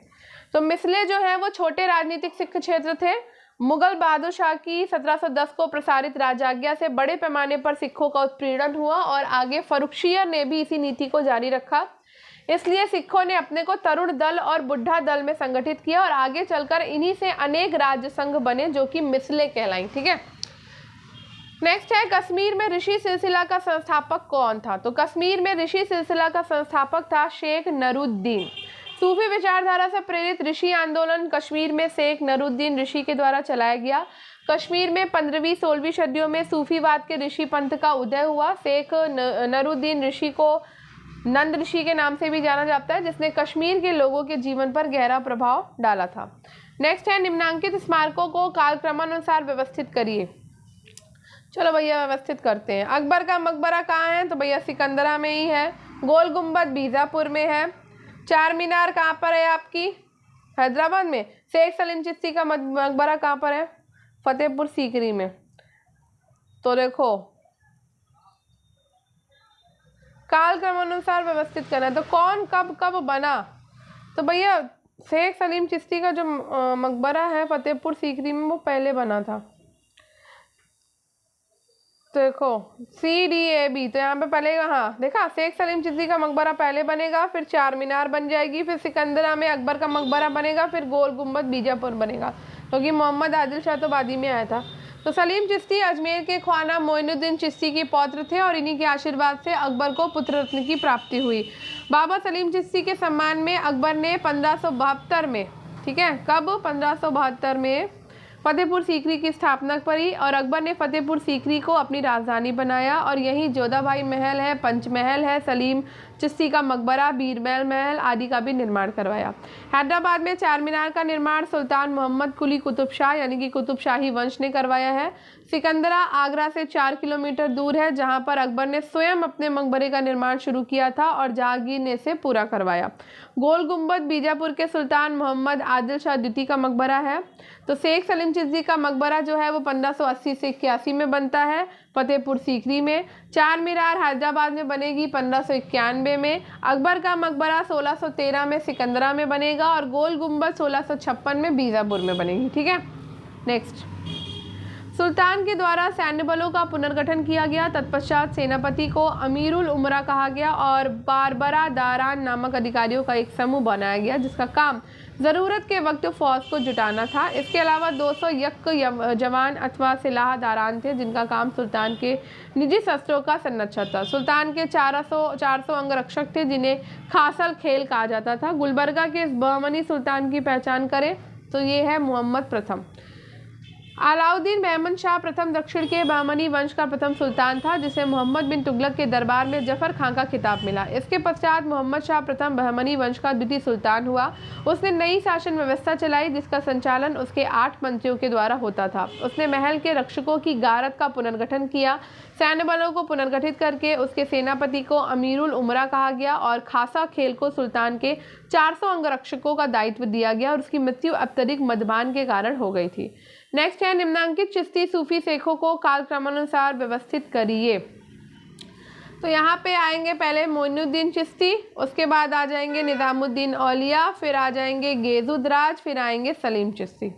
तो मिसले जो है वो छोटे राजनीतिक सिख क्षेत्र थे। मुगल बादशाह की 1710 को प्रसारित राजाज्ञा से बड़े पैमाने पर सिखों का उत्पीड़न हुआ और आगे फर्रुखशियर ने भी इसी नीति को जारी रखा। इसलिए सिखों ने अपने को तरुण दल और बुढ़ा दल में संगठित किया और आगे चलकर इन्हीं से अनेक राज्य संघ बने, जो कि मिसले कहलाई। ठीक है, नेक्स्ट है, कश्मीर में ऋषि सिलसिला का संस्थापक कौन था? तो कश्मीर में ऋषि सिलसिला का संस्थापक था शेख नरूद्दीन। सूफी विचारधारा से प्रेरित ऋषि आंदोलन कश्मीर में शेख नरूद्दीन ऋषि के द्वारा चलाया गया। कश्मीर में 15वीं-16वीं सदियों में सूफीवाद के ऋषि पंथ का उदय हुआ। शेख नरूद्दीन ऋषि को नंद ऋषि के नाम से भी जाना जाता है, जिसने कश्मीर के लोगों के जीवन पर गहरा प्रभाव डाला था। नेक्स्ट है, निम्नांकित स्मारकों को कालक्रमानुसार व्यवस्थित करिए। चलो भैया व्यवस्थित करते हैं। अकबर का मकबरा कहाँ है? तो भैया सिकंदरा में ही है। गोल गुम्बद बीजापुर में है। चार मीनार कहाँ पर है आपकी? हैदराबाद में। शेख सलीम चिश्ती का मकबरा कहाँ पर है? फतेहपुर सीकरी में। तो देखो काल क्रमानुसार व्यवस्थित करना है, तो कौन कब कब बना? तो भैया शेख सलीम चिश्ती का जो मकबरा है फतेहपुर सीकरी में, वो पहले बना था। तो देखो CDAB, तो यहाँ पे पहले, हाँ देखा, शेख सलीम चिश्ती का मकबरा पहले बनेगा, फिर चार मीनार बन जाएगी, फिर सिकंदरा में अकबर का मकबरा बनेगा, फिर गोल गुम्बद बीजापुर बनेगा, क्योंकि मोहम्मद आदिल शाह तो बाद ही में आया था। तो सलीम चिश्ती अजमेर के ख्वाजा मोइनुद्दीन चिश्ती के पौत्र थे और इन्हीं के आशीर्वाद से अकबर को पुत्र रत्न की प्राप्ति हुई। बाबा सलीम चिश्ती के सम्मान में अकबर ने 1572 में, ठीक है, कब? 1572 में फतेहपुर सीकरी की स्थापना करी और अकबर ने फतेहपुर सीकरी को अपनी राजधानी बनाया और यहीं जोधाबाई महल है, पंचमहल है, सलीम चिश्ती का मकबरा, बीरबल महल आदि का भी निर्माण करवाया। हैदराबाद में चार मीनार का निर्माण सुल्तान मोहम्मद कुली कुतुब शाह यानी कि कुतुब शाही वंश ने करवाया है। सिकंदरा आगरा से 4 किलोमीटर दूर है, जहां पर अकबर ने स्वयं अपने मकबरे का निर्माण शुरू किया था और जहांगीर ने इसे पूरा करवाया। गोल गुम्बद बीजापुर के सुल्तान मोहम्मद आदिल शाह द्वितीय का मकबरा है। तो शेख सलीम चिश्ती का मकबरा जो है वो 1580 से 81 में बनता है फतेहपुर सीकरी में। चार मीनार हैदराबाद में बनेगी 1591 में। अकबर का मकबरा 1613 में सिकंदरा में बनेगा और गोल गुम्बद 1656 में बीजापुर में बनेगी। ठीक है, नेक्स्ट, सुल्तान के द्वारा सैन्य बलों का पुनर्गठन किया गया। तत्पश्चात सेनापति को अमीरुल उमरा कहा गया और बारबरा दारान नामक अधिकारियों का एक समूह बनाया गया जिसका काम ज़रूरत के वक्त फौज को जुटाना था। इसके अलावा 200 यक जवान अथवा सिलाह दारान थे जिनका काम सुल्तान के निजी शस्त्रों का संरक्षण था। सुल्तान के 400 अंगरक्षक थे जिन्हें खासल खेल कहा जाता था। गुलबर्गा के इस बहमनी सुल्तान की पहचान करें तो ये है मोहम्मद प्रथम। अलाउद्दीन बहमन शाह प्रथम दक्षिण के बहमनी वंश का प्रथम सुल्तान था जिसे मोहम्मद बिन तुगलक के दरबार में जफर खां का खिताब मिला। इसके पश्चात मोहम्मद शाह प्रथम बहमनी वंश का द्वितीय सुल्तान हुआ। उसने नई शासन व्यवस्था चलाई जिसका संचालन उसके 8 मंत्रियों के द्वारा होता था। उसने महल के रक्षकों की गारद का पुनर्गठन किया। सैन्य बलों को पुनर्गठित करके उसके सेनापति को अमीरुल उमरा कहा गया और खासा खेल को सुल्तान के 400 अंगरक्षकों का दायित्व दिया गया और उसकी मृत्यु अत्यधिक मदभान के कारण हो गई थी। नेक्स्ट है निम्नांकित चिश्ती सूफी शेखों को कालक्रमानुसार व्यवस्थित करिए। तो यहाँ पे आएंगे पहले मोइनुद्दीन चिश्ती, उसके बाद आ जाएंगे निज़ामुद्दीन औलिया, फिर आ जाएंगे गेजुद्राज, फिर आएंगे सलीम चिश्ती।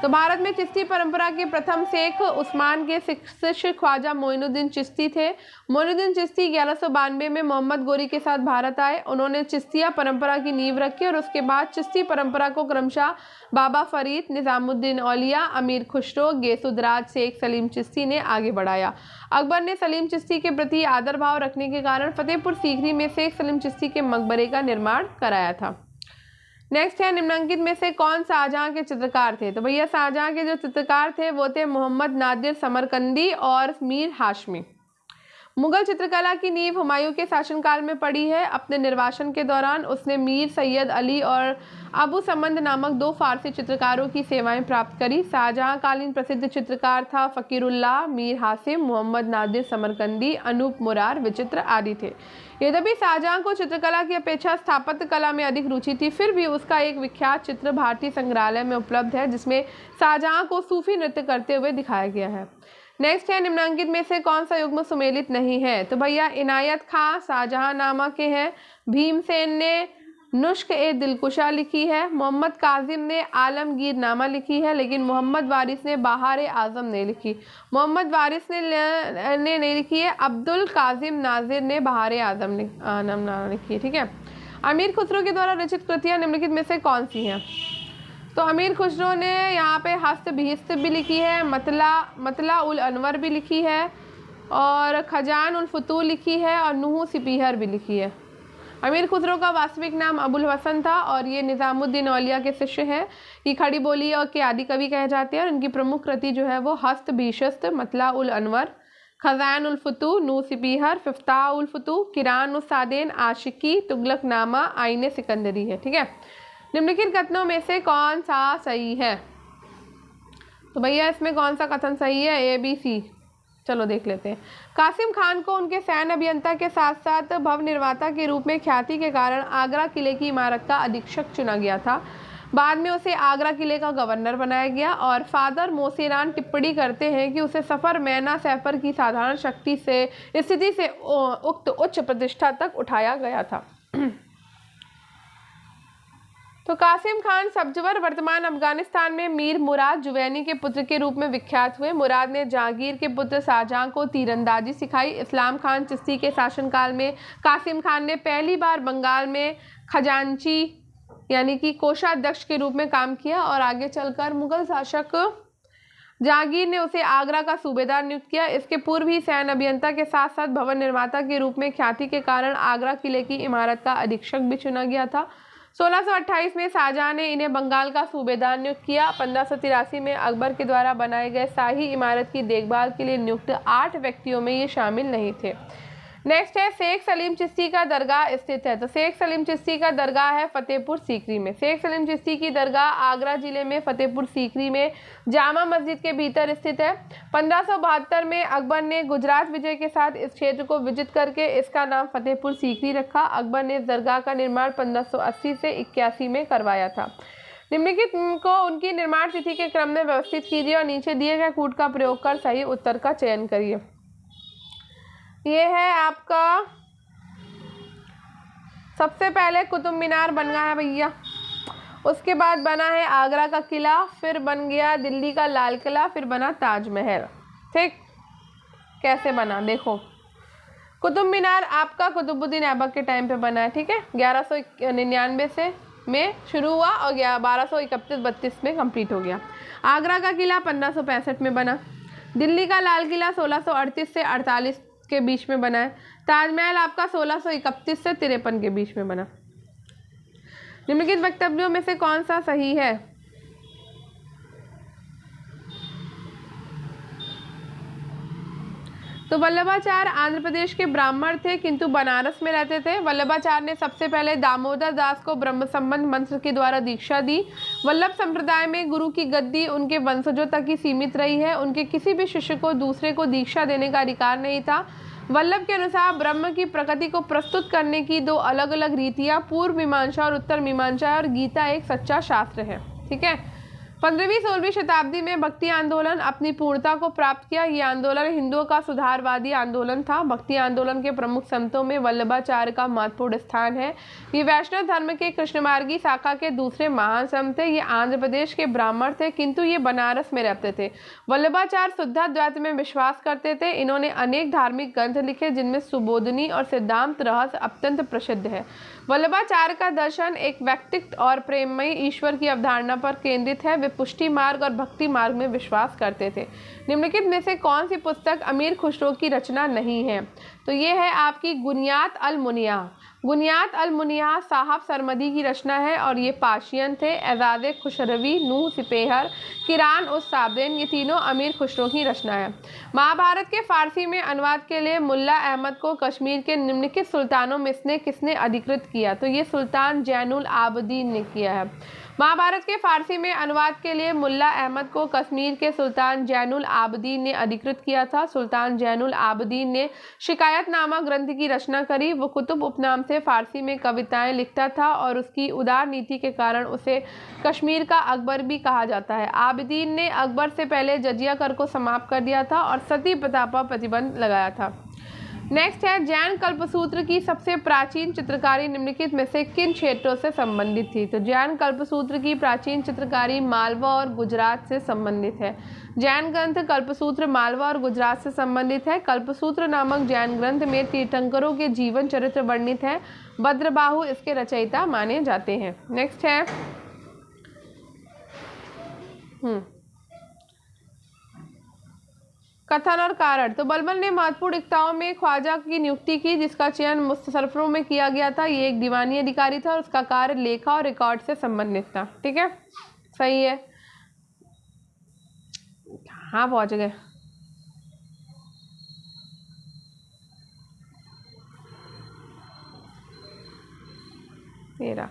तो भारत में चिश्ती परंपरा के प्रथम शेख उस्मान के शिष्य ख्वाजा मोइनुद्दीन चिश्ती थे। मोइनुद्दीन चिश्ती 1192 में मोहम्मद गोरी के साथ भारत आए। उन्होंने चिश्तिया परंपरा की नींव रखी और उसके बाद चिश्ती परंपरा को क्रमशः बाबा फरीद, निज़ामुद्दीन औलिया, अमीर खुसरो, गेसुदराज, शेख सलीम चिश्ती ने आगे बढ़ाया। अकबर ने सलीम चिश्ती के प्रति आदर भाव रखने के कारण फतेहपुर सीकरी में शेख सलीम चिश्ती के मकबरे का निर्माण कराया था। नेक्स्ट है निम्नांकित में से कौन शाहजहां के चित्रकार थे। तो भैया शाहजहां के जो चित्रकार थे वो थे मोहम्मद नादिर समरकंदी और मीर हाशमी। मुगल चित्रकला की नींव हुमायूं के शासनकाल में पड़ी है। अपने निर्वासन के दौरान उसने मीर सैयद अली और अबू समंद नामक 2 फारसी चित्रकारों की सेवाएं प्राप्त करी। शाहजहां कालीन प्रसिद्ध चित्रकार था फकीरुल्लाह, मीर हासिम, मोहम्मद नादिर समरकंदी, अनूप मुरार, विचित्र आदि थे। यद्यपि शाहजहां को चित्रकला की अपेक्षा स्थापत्य कला में अधिक रुचि थी, फिर भी उसका एक विख्यात चित्र भारतीय संग्रहालय में उपलब्ध है जिसमें शाहजहां को सूफी नृत्य करते हुए दिखाया गया है। नेक्स्ट है निम्नांकित में से कौन सा युग्म सुमेलित नहीं है। तो भैया इनायत खां शाहजहां नामा के हैं, भीमसेन ने नुस्ख ए दिलकुशा लिखी है, मोहम्मद काजिम ने आलमगीर नामा लिखी है, लेकिन मोहम्मद वारिस ने बहार आजम नहीं लिखी। मोहम्मद वारिस ने नहीं लिखी है, अब्दुल काजिम नाजिर ने बहार आजम नामा लिखी है। ठीक है। अमीर खुसरो के द्वारा रचित कृतियां निम्नलिखित में से कौन सी हैं। तो अमीर खुसरो ने यहाँ पे हस्त बिहिस्त भी लिखी है, मतला उल अनवर भी लिखी है और खजान उल फतूह लिखी है और नुहू सिपीहर भी लिखी है। अमीर खुसरो का वास्तविक नाम अबुल हसन था और ये निज़ामुद्दीन औलिया के शिष्य हैं। ये खड़ी बोली और के आदि कवि कहे जाते हैं और उनकी प्रमुख कृति जो है वो हस्त बिहिस्त, मतला उल अनवर, खजान उल फतूह, नू सिपीहर, फिफ्ता उल फतूह, किरान उल सादेन, आशिकी, तुगलक नामा, आईने सिकंदरी है। ठीक है। निम्नलिखित कथनों में से कौन सा सही है। तो भैया इसमें कौन सा कथन सही है, ए बी सी। चलो देख लेते हैं। कासिम खान को उनके सैन्य अभियंता के साथ साथ भवन निर्माता के रूप में ख्याति के कारण आगरा किले की इमारत का अधीक्षक चुना गया था। बाद में उसे आगरा किले का गवर्नर बनाया गया और फादर मोसेरान टिप्पणी करते हैं कि उसे सफ़र मैना सैफर की साधारण स्थिति से उक्त उच्च प्रतिष्ठा तक उठाया गया था। तो कासिम खान सब्जवर वर्तमान अफगानिस्तान में मीर मुराद जुवैनी के पुत्र के रूप में विख्यात हुए। मुराद ने जहांगीर के पुत्र शाहजहां को तीरंदाजी सिखाई। इस्लाम खान चिश्ती के शासनकाल में कासिम खान ने पहली बार बंगाल में खजांची यानी कि कोषाध्यक्ष के रूप में काम किया और आगे चलकर मुगल शासक जहांगीर ने उसे आगरा का सूबेदार नियुक्त किया। इसके पूर्व ही सैन्य अभियंता के साथ साथ भवन निर्माता के रूप में ख्याति के कारण आगरा किले की इमारत का अधीक्षक भी चुना गया था। 1628 में शाहजहां ने इन्हें बंगाल का सूबेदार नियुक्त किया। 1583 में अकबर के द्वारा बनाए गए शाही इमारत की देखभाल के लिए नियुक्त 8 व्यक्तियों में ये शामिल नहीं थे। नेक्स्ट है शेख सलीम चिश्ती का दरगाह स्थित है। तो शेख सलीम चिश्ती का दरगाह है फतेहपुर सीकरी में। शेख सलीम चिश्ती की दरगाह आगरा जिले में फतेहपुर सीकरी में जामा मस्जिद के भीतर स्थित है। 1572 में अकबर ने गुजरात विजय के साथ इस क्षेत्र को विजित करके इसका नाम फतेहपुर सीकरी रखा। अकबर ने इस दरगाह का निर्माण 1580 से 81 में करवाया था। निम्नलिखित को उनकी निर्माण तिथि के क्रम में व्यवस्थित कीजिए और नीचे दिए गए कूट का प्रयोग कर सही उत्तर का चयन करिए। ये है आपका सबसे पहले कुतुब मीनार बन गया है भैया। उसके बाद बना है आगरा का किला, फिर बन गया दिल्ली का लाल किला, फिर बना ताजमहल। ठीक, कैसे बना देखो। कुतुब मीनार आपका कुतुबुद्दीन ऐबक के टाइम पे बना है। ठीक है, 1199 से में शुरू हुआ और 1231-32 में कंप्लीट हो गया। आगरा का किला 1565 में बना। दिल्ली का लाल किला 1638 से 48 के बीच में बना है। ताजमहल आपका 1631 से 53 के बीच में बना। निम्नलिखित वक्तव्यों में से कौन सा सही है? तो वल्लभाचार्य आंध्र प्रदेश के ब्राह्मण थे किंतु बनारस में रहते थे। वल्लभाचार्य ने सबसे पहले दामोदर दास को ब्रह्म संबंध मंत्र के द्वारा दीक्षा दी। वल्लभ संप्रदाय में गुरु की गद्दी उनके वंशजों तक ही सीमित रही है। उनके किसी भी शिष्य को दूसरे को दीक्षा देने का अधिकार नहीं था। वल्लभ के अनुसार ब्रह्म की प्रकृति को प्रस्तुत करने की दो अलग अलग रीतियाँ पूर्व मीमांसा और उत्तर मीमांसा है और गीता एक सच्चा शास्त्र है। ठीक है, 15वीं-16वीं शताब्दी में भक्ति आंदोलन अपनी पूर्णता को प्राप्त किया। ये आंदोलन हिंदुओं का सुधारवादी आंदोलन था। भक्ति आंदोलन के प्रमुख संतों में वल्लभाचार्य का महत्वपूर्ण स्थान है। ये वैष्णव धर्म के कृष्णमार्गी शाखा के दूसरे महान संत थे। ये आंध्र प्रदेश के ब्राह्मण थे किंतु ये बनारस में रहते थे। वल्लभाचार्य शुद्धाद्वैत में विश्वास करते थे। इन्होंने अनेक धार्मिक ग्रंथ लिखे जिनमें सुबोधनी और सिद्धांत रहस्य अत्यंत प्रसिद्ध है। वल्लभाचार्य का दर्शन एक व्यक्तित्व और प्रेममयी ईश्वर की अवधारणा पर केंद्रित है। वे पुष्टि मार्ग और भक्ति मार्ग में विश्वास करते थे। निम्नलिखित में से कौन सी पुस्तक अमीर खुसरो की रचना नहीं है? तो ये है आपकी गुनियात अल मुनिया। गुनियात अल मुनिया साहब सरमदी की रचना है और ये पाशियन थे। एजाज़े खुशरवी, नूह सिपेहर, किरान उस साबदेन, ये तीनों अमीर खुसरो की रचना है। महाभारत के फारसी में अनुवाद के लिए मुल्ला अहमद को कश्मीर के निम्नलिखित सुल्तानों में से किसने अधिकृत किया? तो ये सुल्तान जैनुल आबदीन ने किया है। महाभारत के फारसी में अनुवाद के लिए मुल्ला अहमद को कश्मीर के सुल्तान जैनुल आबदीन ने अधिकृत किया था। सुल्तान जैनुल आबदीन ने शिकायतनामा ग्रंथ की रचना करी। वो कुतुब उपनाम से फारसी में कविताएं लिखता था और उसकी उदार नीति के कारण उसे कश्मीर का अकबर भी कहा जाता है। आबदीन ने अकबर से पहले जजिया कर को समाप्त कर दिया था और सती प्रथा पर प्रतिबंध लगाया था। नेक्स्ट है जैन कल्पसूत्र की सबसे प्राचीन चित्रकारी निम्नलिखित में से किन क्षेत्रों से संबंधित थी? तो जैन कल्पसूत्र की प्राचीन चित्रकारी मालवा और गुजरात से संबंधित है। जैन ग्रंथ कल्पसूत्र मालवा और गुजरात से संबंधित है। कल्पसूत्र नामक जैन ग्रंथ में तीर्थंकरों के जीवन चरित्र वर्णित है। भद्रबाहु इसके रचयिता माने जाते हैं। नेक्स्ट है कथन और कारण। तो बलबन ने महत्वपूर्ण इक्ताओं में ख्वाजा की नियुक्ति की जिसका चयन मुस्तसरफरों में किया गया था। ये एक दीवानी अधिकारी था और उसका कार्य लेखा और रिकॉर्ड से संबंधित था। ठीक है, सही है। हाँ, पहुंच गए। मेरा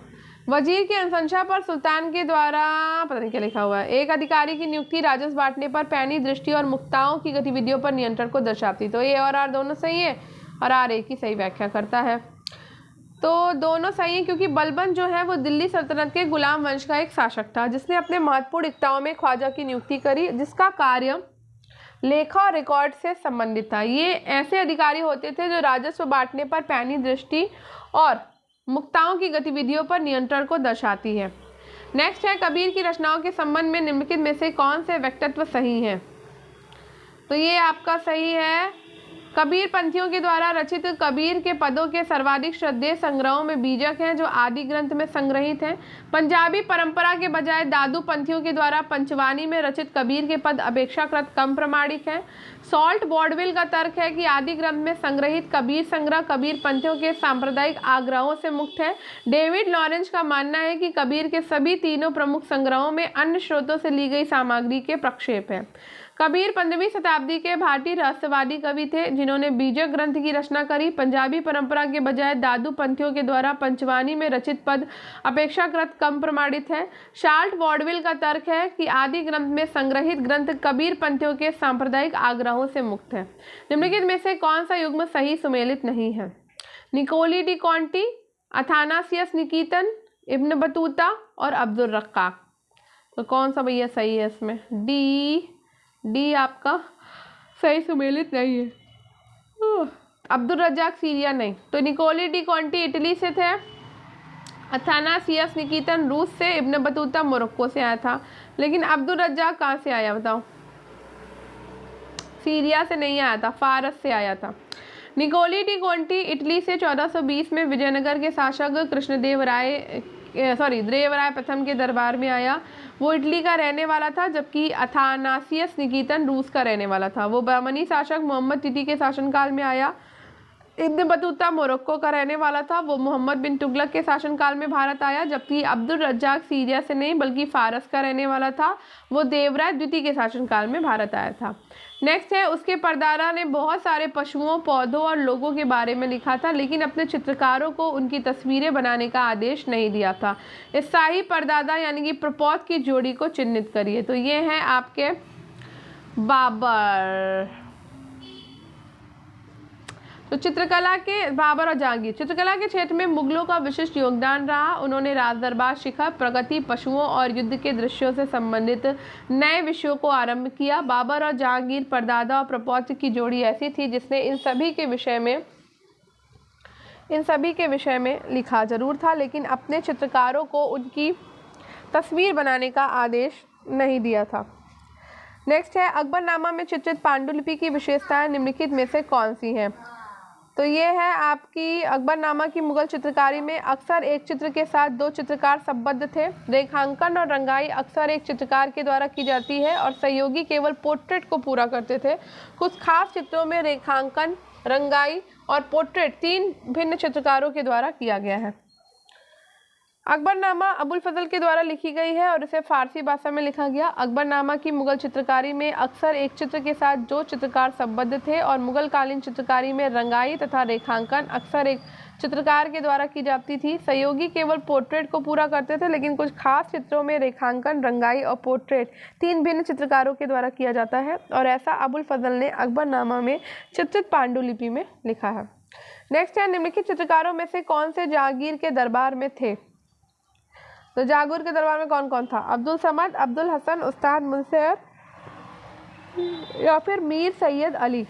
वजीर की अनुशंसा पर सुल्तान के द्वारा पता नहीं क्या लिखा हुआ है। एक अधिकारी की नियुक्ति राजस्व बांटने पर पैनी दृष्टि और मुक्ताओं की गतिविधियों पर नियंत्रण को दर्शाती। तो ए और आर दोनों सही है और आर एक ही सही व्याख्या करता है। तो दोनों सही है क्योंकि बलबन जो है वो दिल्ली सल्तनत के गुलाम वंश का एक शासक था जिसने अपने महत्वपूर्ण इक्ताओं में ख्वाजा की नियुक्ति करी जिसका कार्य लेखा और रिकॉर्ड से संबंधित था। ये ऐसे अधिकारी होते थे जो राजस्व बांटने पर पैनी दृष्टि और मुक्ताओं की गतिविधियों पर नियंत्रण को दर्शाती है। नेक्स्ट है कबीर की रचनाओं के संबंध में निम्नलिखित में से कौन से व्यक्तित्व सही हैं? तो ये आपका सही है। कबीर पंथियों के द्वारा रचित कबीर के पदों के सर्वाधिक श्रद्धेय संग्रहों में बीजक हैं जो आदि ग्रंथ में संग्रहित हैं। पंजाबी परंपरा के बजाय दादू पंथियों के द्वारा पंचवानी में रचित कबीर के पद अपेक्षाकृत कम प्रमाणिक हैं। सॉल्ट बॉडविल का तर्क है कि आदि ग्रंथ में संग्रहित कबीर संग्रह कबीर पंथियों के सांप्रदायिक आग्रहों से मुक्त है। डेविड लॉरेंस का मानना है कि कबीर के सभी तीनों प्रमुख संग्रहों में अन्य स्रोतों से ली गई सामग्री के प्रक्षेप है। कबीर 15वीं शताब्दी के भारतीय रहस्यवादी कवि थे जिन्होंने बीजक ग्रंथ की रचना करी। पंजाबी परंपरा के बजाय दादू पंथियों के द्वारा पंचवानी में रचित पद अपेक्षाकृत कम प्रमाणित है। शार्ल्ट वॉडविल का तर्क है कि आदि ग्रंथ में संग्रहित ग्रंथ कबीर पंथियों के सांप्रदायिक आग्रहों से मुक्त है। निम्नलिखित में से कौन सा युग्म सही सुमेलित नहीं है? निकोली डी कॉन्टी, अथानासियस निकीतन, इब्न बतूता और अब्दुल रक्काक। तो कौन सा भैया सही है इसमें? डी आपका सही सुमेलित नहीं है। अब्दुल रज्जाक सीरिया नहीं। तो निकोली डी कॉन्टी इटली से थे। अथानासियस निकितन रूस से, इब्न बतूता मोरक्को से आया था। लेकिन अब्दुल रज्जाक कहाँ से आया बताओ? सीरिया से नहीं आया था, फारस से आया था। निकोली डी कोंटी इटली से 1420 में विजयनगर के शासक देवराय प्रथम के दरबार में आया। वो इटली का रहने वाला था, जबकि अथानासियस निकितन रूस का रहने वाला था। वो बहमनी शासक मोहम्मद टीटी के शासनकाल में आया। इब्न बतूता मोरक्को का रहने वाला था। वो मोहम्मद बिन तुगलक के शासनकाल में भारत आया, जबकि अब्दुल रज्जाक सीरिया से नहीं बल्कि फारस का रहने वाला था। वो देवराय द्वितीय के शासनकाल में भारत आया था। नेक्स्ट है, उसके परदादा ने बहुत सारे पशुओं, पौधों और लोगों के बारे में लिखा था, लेकिन अपने चित्रकारों को उनकी तस्वीरें बनाने का आदेश नहीं दिया था। इस शाही परदादा यानी कि प्रपोत की जोड़ी को चिन्हित करिए। तो ये हैं आपके बाबर। तो चित्रकला के बाबर और जहांगीर, चित्रकला के क्षेत्र में मुगलों का विशिष्ट योगदान रहा। उन्होंने राज दरबार, शिखर, प्रगति, पशुओं और युद्ध के दृश्यों से संबंधित नए विषयों को आरंभ किया। बाबर और जहांगीर, परदादा और प्रपोत की जोड़ी ऐसी थी जिसने इन सभी के विषय में लिखा जरूर था, लेकिन अपने चित्रकारों को उनकी तस्वीर बनाने का आदेश नहीं दिया था। नेक्स्ट है, अकबरनामा में चित्रित पांडुलिपि की विशेषताएं निम्नलिखित में से कौन सी हैं? तो ये है आपकी अकबरनामा की मुगल चित्रकारी में अक्सर एक चित्र के साथ दो चित्रकार संबद्ध थे। रेखांकन और रंगाई अक्सर एक चित्रकार के द्वारा की जाती है और सहयोगी केवल पोर्ट्रेट को पूरा करते थे। कुछ खास चित्रों में रेखांकन, रंगाई और पोर्ट्रेट तीन भिन्न चित्रकारों के द्वारा किया गया है। अकबरनामा अबुल फजल के द्वारा लिखी गई है और इसे फारसी भाषा में लिखा गया। अकबरनामा की मुगल चित्रकारी में अक्सर एक चित्र के साथ दो चित्रकार संबद्ध थे और मुगल कालीन चित्रकारी में रंगाई तथा रेखांकन अक्सर एक चित्रकार के द्वारा की जाती थी। सहयोगी केवल पोर्ट्रेट को पूरा करते थे, लेकिन कुछ खास चित्रों में रेखांकन, रंगाई और पोर्ट्रेट तीन भिन्न चित्रकारों के द्वारा किया जाता है और ऐसा अबुल फजल ने अकबरनामा में चित्रित पांडुलिपि में लिखा है। नेक्स्ट है, निम्नलिखित चित्रकारों में से कौन से जहांगीर के दरबार में थे? तो जहांगीर के दरबार में कौन कौन था? अब्दुल समद, अब्दुल हसन, उस्ताद मुंसर या फिर मीर सैयद अली।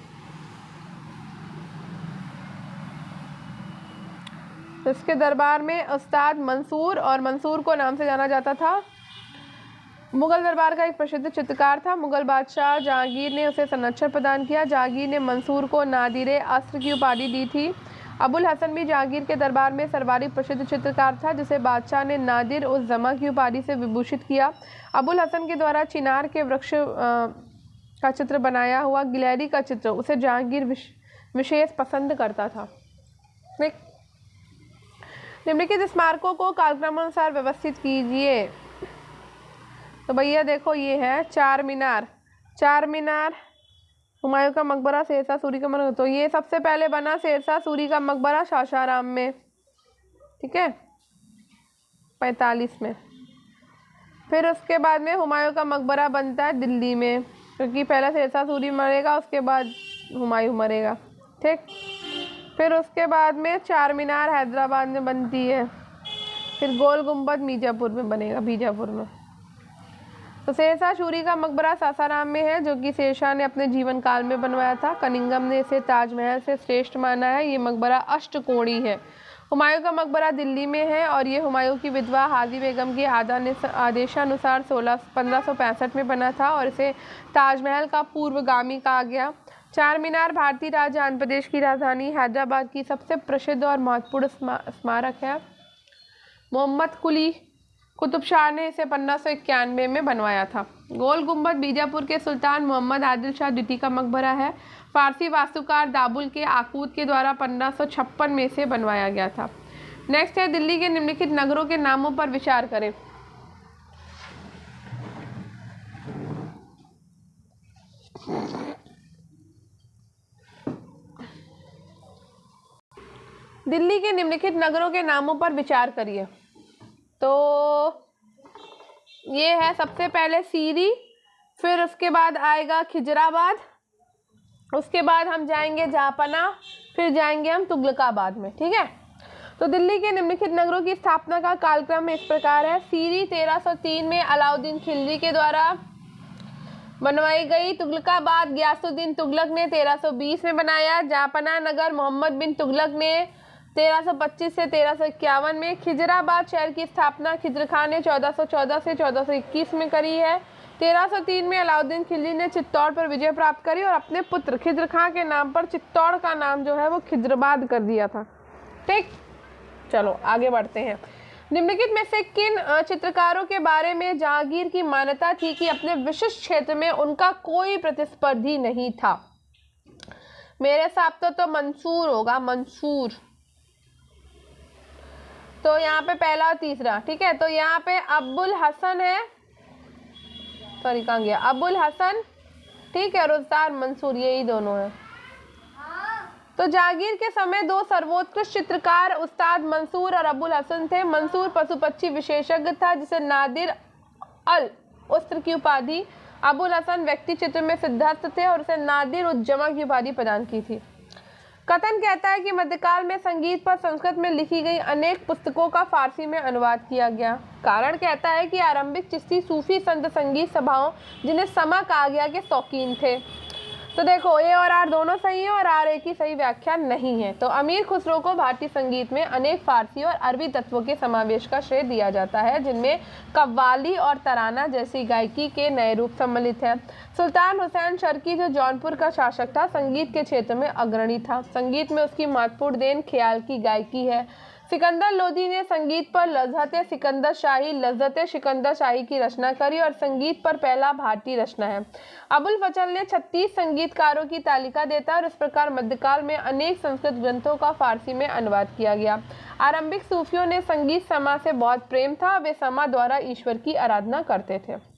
तो इसके दरबार में उस्ताद मंसूर, और मंसूर को नाम से जाना जाता था। मुगल दरबार का एक प्रसिद्ध चित्रकार था। मुगल बादशाह जहांगीर ने उसे संरक्षण प्रदान किया। जहांगीर ने मंसूर को नादिरे अस्र की उपाधि दी थी। अबुल हसन भी जहांगीर के दरबार में सर्वाधिक प्रसिद्ध चित्रकार था, जिसे बादशाह ने नादिर उस जमा की उपाधि से विभूषित किया। अबुल हसन के द्वारा चिनार के वृक्ष का चित्र बनाया हुआ गिलहरी का चित्र उसे जहांगीर विशेष पसंद करता था। निम्नलिखित स्मारकों को कालक्रमानुसार व्यवस्थित कीजिए। तो भैया देखो, ये है चार मीनार, हुमायूं का मकबरा, शेरशाह सूरी का मकबरा। तो ये सबसे पहले बना शेरशाह सूरी का मकबरा सासाराम में, ठीक है, 45 में। फिर उसके बाद में हुमायूं का मकबरा बनता है दिल्ली में, क्योंकि पहले शेरशाह सूरी मरेगा, उसके बाद हुमायूं मरेगा, ठीक। फिर उसके बाद में चार मीनार हैदराबाद में बनती है। फिर गोल गुंबद बीजापुर में बनेगा, बीजापुर में। तो शेरशाह सूरी का मकबरा सासाराम में है, जो कि शेरशाह ने अपने जीवन काल में बनवाया था। कनिंगम ने इसे ताजमहल से श्रेष्ठ माना है। ये मकबरा अष्टकोणी है। हुमायूं का मकबरा दिल्ली में है और ये हुमायूं की विधवा हाजी बेगम के आदेशानुसार 1565 में बना था और इसे ताजमहल का पूर्वगामी कहा गया। चार मीनार भारतीय राज्य आंध्र प्रदेश की राजधानी हैदराबाद की सबसे प्रसिद्ध और महत्वपूर्ण स्मारक है। मोहम्मद कुली कुतुब शाह ने इसे 1591 में बनवाया था। गोल गुंबद बीजापुर के सुल्तान मोहम्मद आदिल शाह द्वितीय का मकबरा है। फारसी वास्तुकार दाबुल के आकूत के द्वारा 1556 में से बनवाया गया था। नेक्स्ट है, दिल्ली के निम्नलिखित नगरों के नामों पर विचार करें। दिल्ली के निम्नलिखित नगरों के नामों पर विचार करिए। तो ये है सबसे पहले सीरी, फिर उसके बाद आएगा खिजराबाद, उसके बाद हम जाएंगे जहांपना, फिर जाएंगे हम तुगलकाबाद में, ठीक है। तो दिल्ली के निम्नलिखित नगरों की स्थापना का कालक्रम इस प्रकार है। सीरी 1303 में अलाउद्दीन खिलजी के द्वारा बनवाई गई। तुगलकाबाद गयासुद्दीन तुगलक ने 1320 में बनाया। जहांपना नगर मोहम्मद बिन तुगलक ने 1325 से 1351 में। खिजराबाद शहर की स्थापना खिजर खान ने 1414 से 1421 में करी है। 1303 में अलाउद्दीन खिलजी ने चित्तौड़ पर विजय प्राप्त करी और अपने पुत्र खिजर खान के नाम पर चित्तौड़ का नाम जो है वो खिजराबाद कर दिया था। ठीक, चलो आगे बढ़ते हैं। निम्नलिखित में से किन चित्रकारों के बारे में जहांगीर की मान्यता थी कि अपने विशिष्ट क्षेत्र में उनका कोई प्रतिस्पर्धी नहीं था? मेरे हिसाब तो मंसूर होगा, मंसूर। तो यहाँ पे पहला और तीसरा, ठीक है। तो यहाँ पे अबुल हसन है, सॉरी कहाँ गया, अबुल हसन, ठीक है, रुस्तार मंसूर, यही दोनों है। तो जहांगीर के समय दो सर्वोत्कृष्ट चित्रकार उस्ताद मंसूर और अबुल हसन थे। मंसूर पशु पक्षी विशेषज्ञ था जिसे नादिर अल उस्त्र की उपाधि, अबुल हसन व्यक्ति चित्र में सिद्धार्थ थे और उसे नादिर उज्जमा की उपाधि प्रदान की थी। कथन कहता है कि मध्यकाल में संगीत पर संस्कृत में लिखी गई अनेक पुस्तकों का फारसी में अनुवाद किया गया। कारण कहता है कि आरंभिक चिश्ती सूफी संत संगीत सभाओं जिन्हें समा कहा गया के शौकीन थे। तो देखो ए और आर दोनों सही है और आर ए की सही व्याख्या नहीं है। तो अमीर खुसरो को भारतीय संगीत में अनेक फारसी और अरबी तत्वों के समावेश का श्रेय दिया जाता है, जिनमें कव्वाली और तराना जैसी गायकी के नए रूप सम्मिलित है। सुल्तान हुसैन शर्की जो जौनपुर का शासक था, संगीत के क्षेत्र में अग्रणी था। संगीत में उसकी महत्वपूर्ण देन ख्याल की गायकी है। सिकंदर लोधी ने संगीत पर लज़्ज़त सिकंदर शाही की रचना करी और संगीत पर पहला भारतीय रचना है। अबुल फजल ने 36 संगीतकारों की तालिका देता है और इस प्रकार मध्यकाल में अनेक संस्कृत ग्रंथों का फारसी में अनुवाद किया गया। आरंभिक सूफियों ने संगीत समा से बहुत प्रेम था, वे समा द्वारा ईश्वर की आराधना करते थे।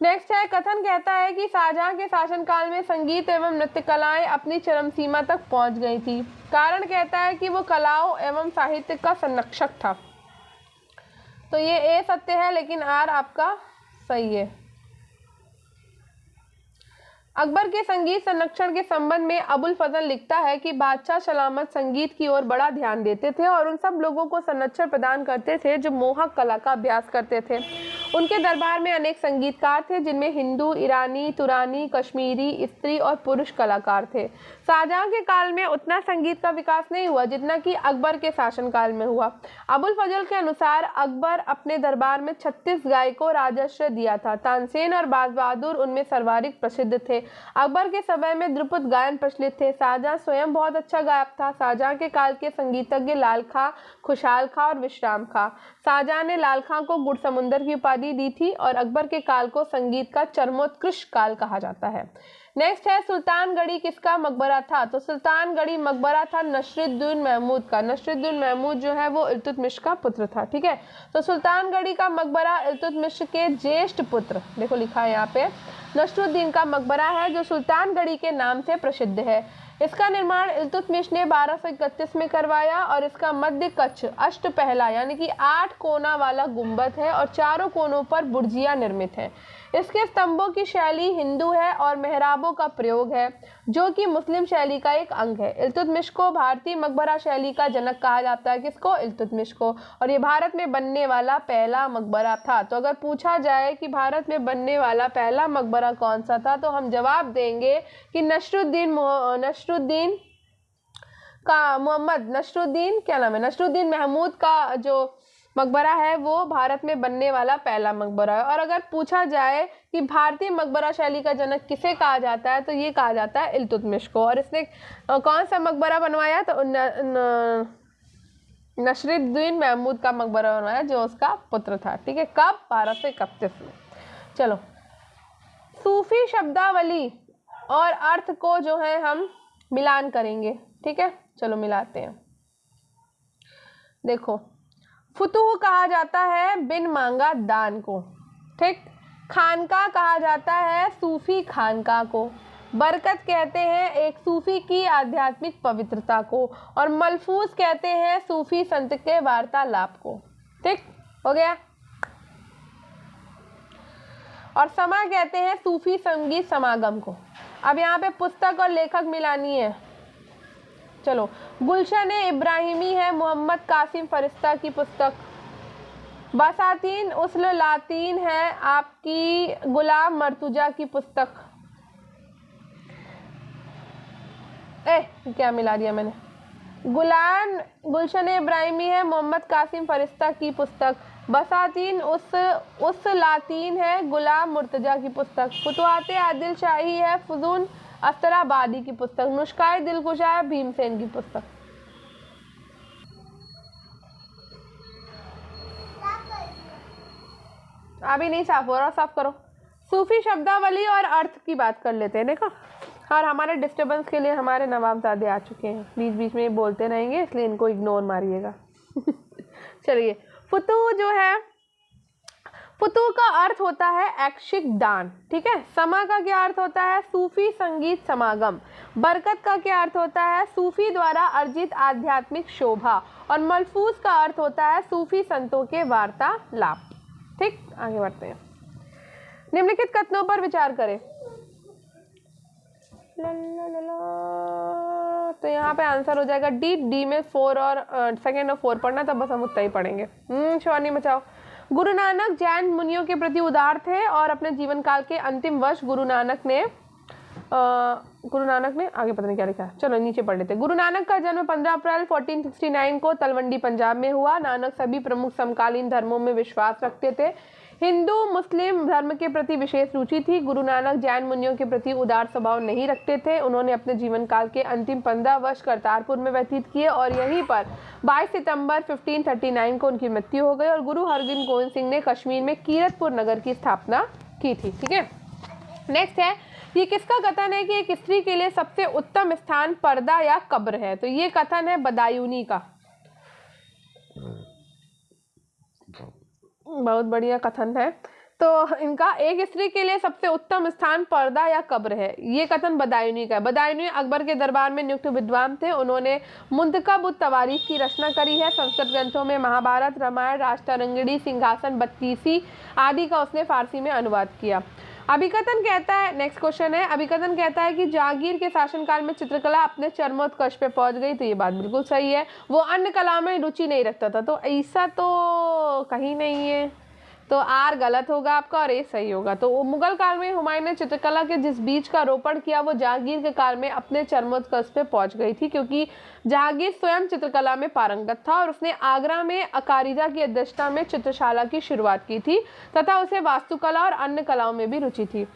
नेक्स्ट है, कथन कहता है कि शाहजहां के शासनकाल में संगीत एवं नृत्य कलाएं अपनी चरम सीमा तक पहुंच गई थी। कारण कहता है कि वो कलाओं एवं साहित्य का संरक्षक था। तो ये ए सत्य है, लेकिन आर आपका सही है। अकबर के संगीत संरक्षण के संबंध में अबुल फजल लिखता है कि बादशाह सलामत संगीत की ओर बड़ा ध्यान देते थे और उन सब लोगों को संरक्षण प्रदान करते थे जो मोहक कला का अभ्यास करते थे। उनके दरबार में अनेक संगीतकार थे, जिनमें हिंदू, ईरानी, तुरानी, कश्मीरी, स्त्री और पुरुष कलाकार थे। शाहजहां के काल में उतना संगीत का विकास नहीं हुआ जितना कि अकबर के शासनकाल में हुआ। अबुल फजल के अनुसार अकबर अपने दरबार में 36 गायकों राजस्व दिया था। तानसेन और बाज बहादुर उनमें सर्वाधिक प्रसिद्ध थे। अकबर के समय में ध्रुपद गायन प्रचलित थे। शाहजहां स्वयं बहुत अच्छा गायक था। शाहजहां के काल के संगीतज्ञ लाल खां, खुशहाल खां और विश्राम खां। शाहजहां ने लाल खां को गुड़ समुंदर की उपाधि दी थी और अकबर के काल को संगीत का चरमोत्कृष्ट काल कहा जाता है। नेक्स्ट है, सुल्तानगढ़ी किसका मकबरा था? तो सुल्तानगढ़ी मकबरा था नसरुद्दीन महमूद का। नसरुद्दीन महमूद जो है वो इल्तुतमिश का पुत्र था। ठीक है, तो सुल्तानगढ़ी का मकबरा इल्तुतमिश के ज्येष्ठ पुत्र, देखो लिखा है यहाँ पे, नसरुद्दीन का मकबरा है जो सुल्तानगढ़ी के नाम से प्रसिद्ध है। इसका निर्माण इल्तुतमिश ने 1231 में करवाया और इसका मध्य कक्ष अष्टपहला यानी कि 8 कोना वाला गुंबद है और चारों कोनों पर बुर्जियां निर्मित हैं। इसके स्तंभों की शैली हिंदू है और मेहराबों का प्रयोग है जो कि मुस्लिम शैली का एक अंग है। इल्तुतमिश को भारतीय मकबरा शैली का जनक कहा जाता है। किसको? इल्तुतमिश को। और ये भारत में बनने वाला पहला मकबरा था। तो अगर पूछा जाए कि भारत में बनने वाला पहला मकबरा कौन सा था तो हम जवाब देंगे कि नसरुद्दीन महमूद का जो मकबरा है वो भारत में बनने वाला पहला मकबरा है। और अगर पूछा जाए कि भारतीय मकबरा शैली का जनक किसे कहा जाता है तो ये कहा जाता है इल्तुतमिश को। और इसने कौन सा मकबरा बनवाया? तो नसरुद्दीन महमूद का मकबरा बनवाया जो उसका पुत्र था। ठीक है, कब? 1231 में। चलो, सूफी शब्दावली और अर्थ को जो है हम मिलान करेंगे। ठीक है, चलो मिलाते हैं। देखो, फुतूह कहा जाता है बिन मांगा दान को। ठीक, खानका कहा जाता है सूफी खानका को। बरकत कहते हैं एक सूफी की आध्यात्मिक पवित्रता को और मलफूज कहते हैं सूफी संत के वार्तालाप को। ठीक हो गया। और समा कहते हैं सूफी संगीत समागम को। अब यहाँ पे पुस्तक और लेखक मिलानी है। चलो, गुलशन इब्राहिमी है मोहम्मद कासिम फरिश्ता की पुस्तक। बसातीन उस्ल लातीन है आपकी गुलाम मर्तुजा की पुस्तक। क्या मिला दिया मैंने? गुलशन इब्राहिमी है मोहम्मद कासिम फरिश्ता की पुस्तक। बसातीन उस लातीन है गुलाम मुर्तजा की पुस्तक। फुतवाते आदिल शाही है फजून अस्तराबादी की पुस्तक। नुस्खाए दिलकुशा है भीमसेन की पुस्तक। अभी नहीं साफ हो रहा, साफ करो। सूफी शब्दावली और अर्थ की बात कर लेते हैं। देखो, और हमारे डिस्टर्बेंस के लिए हमारे नवाबजादे आ चुके हैं, बीच बीच में बोलते रहेंगे, इसलिए इनको इग्नोर मारिएगा। चलिए, फुतू जो है, फुतू का अर्थ होता है ऐच्छिक दान, ठीक है। समा का क्या अर्थ होता है? सूफी संगीत समागम। बरकत का क्या अर्थ होता है? सूफी द्वारा अर्जित आध्यात्मिक शोभा। और मलफूज का अर्थ होता है सूफी संतों के वार्तालाप। ठीक, आगे बढ़ते हैं। निम्नलिखित कथनों पर विचार करें। तो यहाँ पे आंसर हो जाएगा डी में 4 और सेकंड और 4 पढ़ना, तब बस हम उतना ही पढ़ेंगे। शोर नहीं मचाओ। गुरु नानक जैन मुनियों के प्रति उदार थे और अपने जीवन काल के अंतिम वर्ष गुरु नानक ने आगे पता नहीं क्या लिखा है, चलो नीचे पढ़ लेते हैं। गुरु नानक का जन्म 15 अप्रैल 1469 को तलवंडी पंजाब में हुआ। नानक सभी प्रमुख समकालीन धर्मों में विश्वास रखते थे। हिंदू मुस्लिम धर्म के प्रति विशेष रुचि थी। गुरु नानक जैन मुनियों के प्रति उदार स्वभाव नहीं रखते थे। उन्होंने अपने जीवन काल के अंतिम 15 वर्ष करतारपुर में व्यतीत किए और यहीं पर 22 सितंबर 1539 को उनकी मृत्यु हो गई और गुरु हरगोबिंद सिंह ने कश्मीर में कीरतपुर नगर की स्थापना की थी। ठीक है, नेक्स्ट है, ये किसका कथन है कि एक स्त्री के लिए सबसे उत्तम स्थान पर्दा या कब्र है? तो ये कथन है बदायूनी का। बहुत बढ़िया कथन है। तो इनका एक स्त्री के लिए सबसे उत्तम स्थान पर्दा या कब्र है, ये कथन बदायूनी का है। बदायूनी अकबर के दरबार में नियुक्त विद्वान थे। उन्होंने मुंतखब उत तवारीख की रचना करी है। संस्कृत ग्रंथों में महाभारत, रामायण, राष्ट्ररंगिणी, सिंहासन बत्तीसी आदि का उसने फारसी में अनुवाद किया। अभिकथन कहता है, नेक्स्ट क्वेश्चन है, अभिकथन कहता है कि जहांगीर के शासनकाल में चित्रकला अपने चरमोत्कर्ष पे पहुंच गई। तो ये बात बिल्कुल सही है। वो अन्य कला में रुचि नहीं रखता था, तो ऐसा तो कहीं नहीं है। तो आर गलत होगा आपका और ए सही होगा। तो वो मुगल काल में हुमायूं ने चित्रकला के जिस बीज का रोपण किया वो जहांगीर के काल में अपने चरमोत्कर्ष पे पहुंच गई थी, क्योंकि जहांगीर स्वयं चित्रकला में पारंगत था और उसने आगरा में अकारिजा की अध्यक्षता में चित्रशाला की शुरुआत की थी तथा उसे वास्तुकला और अन्य कलाओं में भी रुचि थी।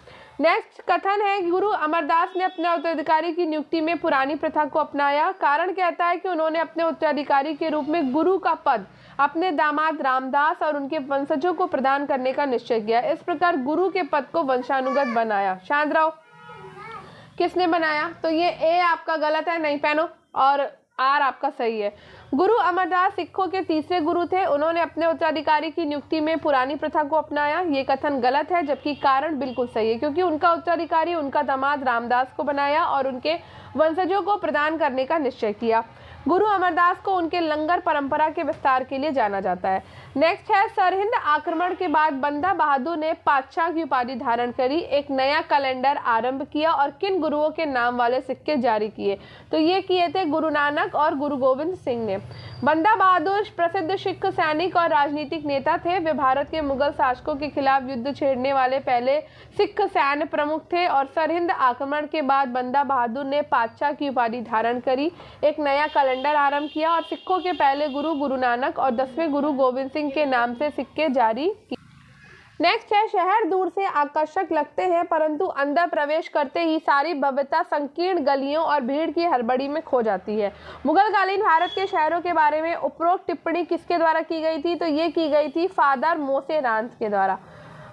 नेक्स्ट कथन है, गुरु अमरदास ने अपने उत्तराधिकारी की नियुक्ति में पुरानी प्रथा को अपनाया। कारण कहता है कि उन्होंने अपने उत्तराधिकारी के रूप में गुरु का पद अपने दामाद रामदास और उनके वंशजों को प्रदान करने का निश्चय किया। इस प्रकार गुरु के पद को वंशानुगत बनाया। शांत रहो, किसने बनाया? तो ये ए आपका गलत है, नहीं पहनो, और आर आपका सही है। गुरु अमरदास सिखों के तीसरे गुरु थे। उन्होंने अपने उत्तराधिकारी की नियुक्ति में पुरानी प्रथा को अपनाया। ये कथन गलत है, जबकि कारण बिल्कुल सही है, क्योंकि उनका उत्तराधिकारी उनका दामाद रामदास को बनाया और उनके वंशजों को प्रदान करने का निश्चय किया। गुरु अमरदास को उनके लंगर परंपरा के विस्तार के लिए जाना जाता है। नेक्स्ट है, सरहिंद आक्रमण के बाद बंदा बहादुर ने पातशाह की उपाधि धारण करी, एक नया कैलेंडर आरंभ किया और किन गुरुओं के नाम वाले सिक्के जारी किए? तो ये किए थे गुरु नानक और गुरु गोविंद सिंह ने। बंदा बहादुर प्रसिद्ध सिख सैनिक और राजनीतिक नेता थे। वे भारत के मुगल शासकों के खिलाफ युद्ध छेड़ने वाले पहले सिख सैन्य प्रमुख थे और सरहिंद आक्रमण के बाद बंदा बहादुर ने पातशाह की उपाधि धारण करी, एक नया कैलेंडर आरंभ किया और सिखों के पहले गुरु गुरु नानक और 10वें गुरु गोविंद सिंह के नाम से सिक्के जारी किए। नेक्स्ट है, शहर दूर से आकर्षक लगते हैं परंतु अंदर प्रवेश करते ही सारी भव्यता संकीर्ण गलियों और भीड़ की हड़बड़ी में खो जाती है। मुगलकालीन भारत के शहरों के बारे में उपरोक्त टिप्पणी किसके द्वारा की गई थी? तो ये की गई थी फादर मोसेरात के द्वारा।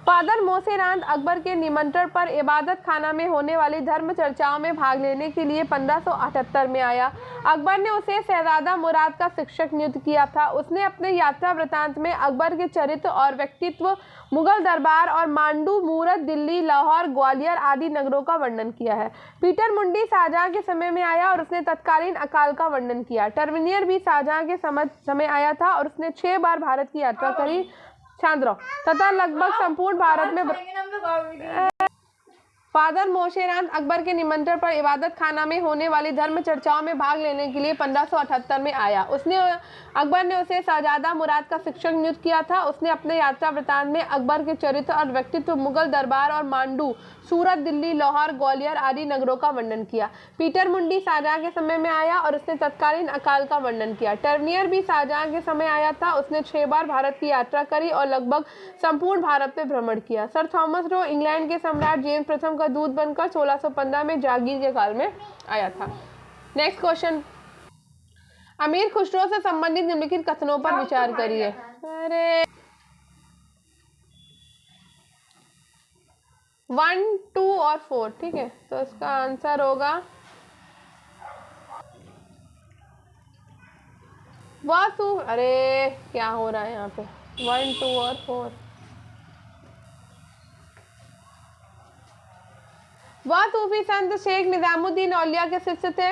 फादर मोसेरात अकबर के निमंत्रण पर इबादत खाना में होने वाली धर्म चर्चाओं में भाग लेने के लिए 1578 में आया। अकबर ने उसे शहजादा मुराद का शिक्षक नियुक्त किया था। उसने अपने यात्रा वृतांत में अकबर के चरित्र और व्यक्तित्व, मुगल दरबार और मांडू, मूरत, दिल्ली, लाहौर, ग्वालियर आदि नगरों का वर्णन किया है। पीटर मुंडी शाहजहां के समय में आया और उसने तत्कालीन अकाल का वर्णन किया। टर्मिनियर भी शाहजहां के समय आया था और उसने 6 बार भारत की यात्रा करी, शांत रहो, तथा लगभग संपूर्ण भारत में फादर मोशेराम अकबर के निमंत्रण पर इबादत खाना में होने वाली धर्म चर्चाओं में भाग लेने के लिए 1578 में आया। अकबर ने उसे शहजादा मुराद का शिक्षक नियुक्त किया था। उसने अपने यात्रा वृत्तांत में अकबर के चरित्र और व्यक्तित्व, मुगल दरबार और मांडू, सूरत, दिल्ली, लाहौर, ग्वालियर आदि नगरों का वर्णन किया। पीटर मुंडी शाहजहां के समय में आया और उसने तत्कालीन अकाल का वर्णन किया। टर्नियर भी शाहजहां के समय आया था। उसने 6 बार भारत की यात्रा करी और लगभग संपूर्ण भारत में भ्रमण किया। सर थॉमस रो इंग्लैंड के सम्राट जेम्स प्रथम का दूत बनकर 1615 में जहांगीर के काल में आया था। नेक्स्ट क्वेश्चन, अमीर खुसरो से संबंधित निम्नलिखित कथनों पर विचार करिए। अरे 1, 2 और 4, ठीक है, तो इसका आंसर होगा वासु। अरे क्या हो रहा है यहाँ पे, 1, 2 और 4। वह सूफी संत शेख निजामुद्दीन औलिया के शिष्य थे।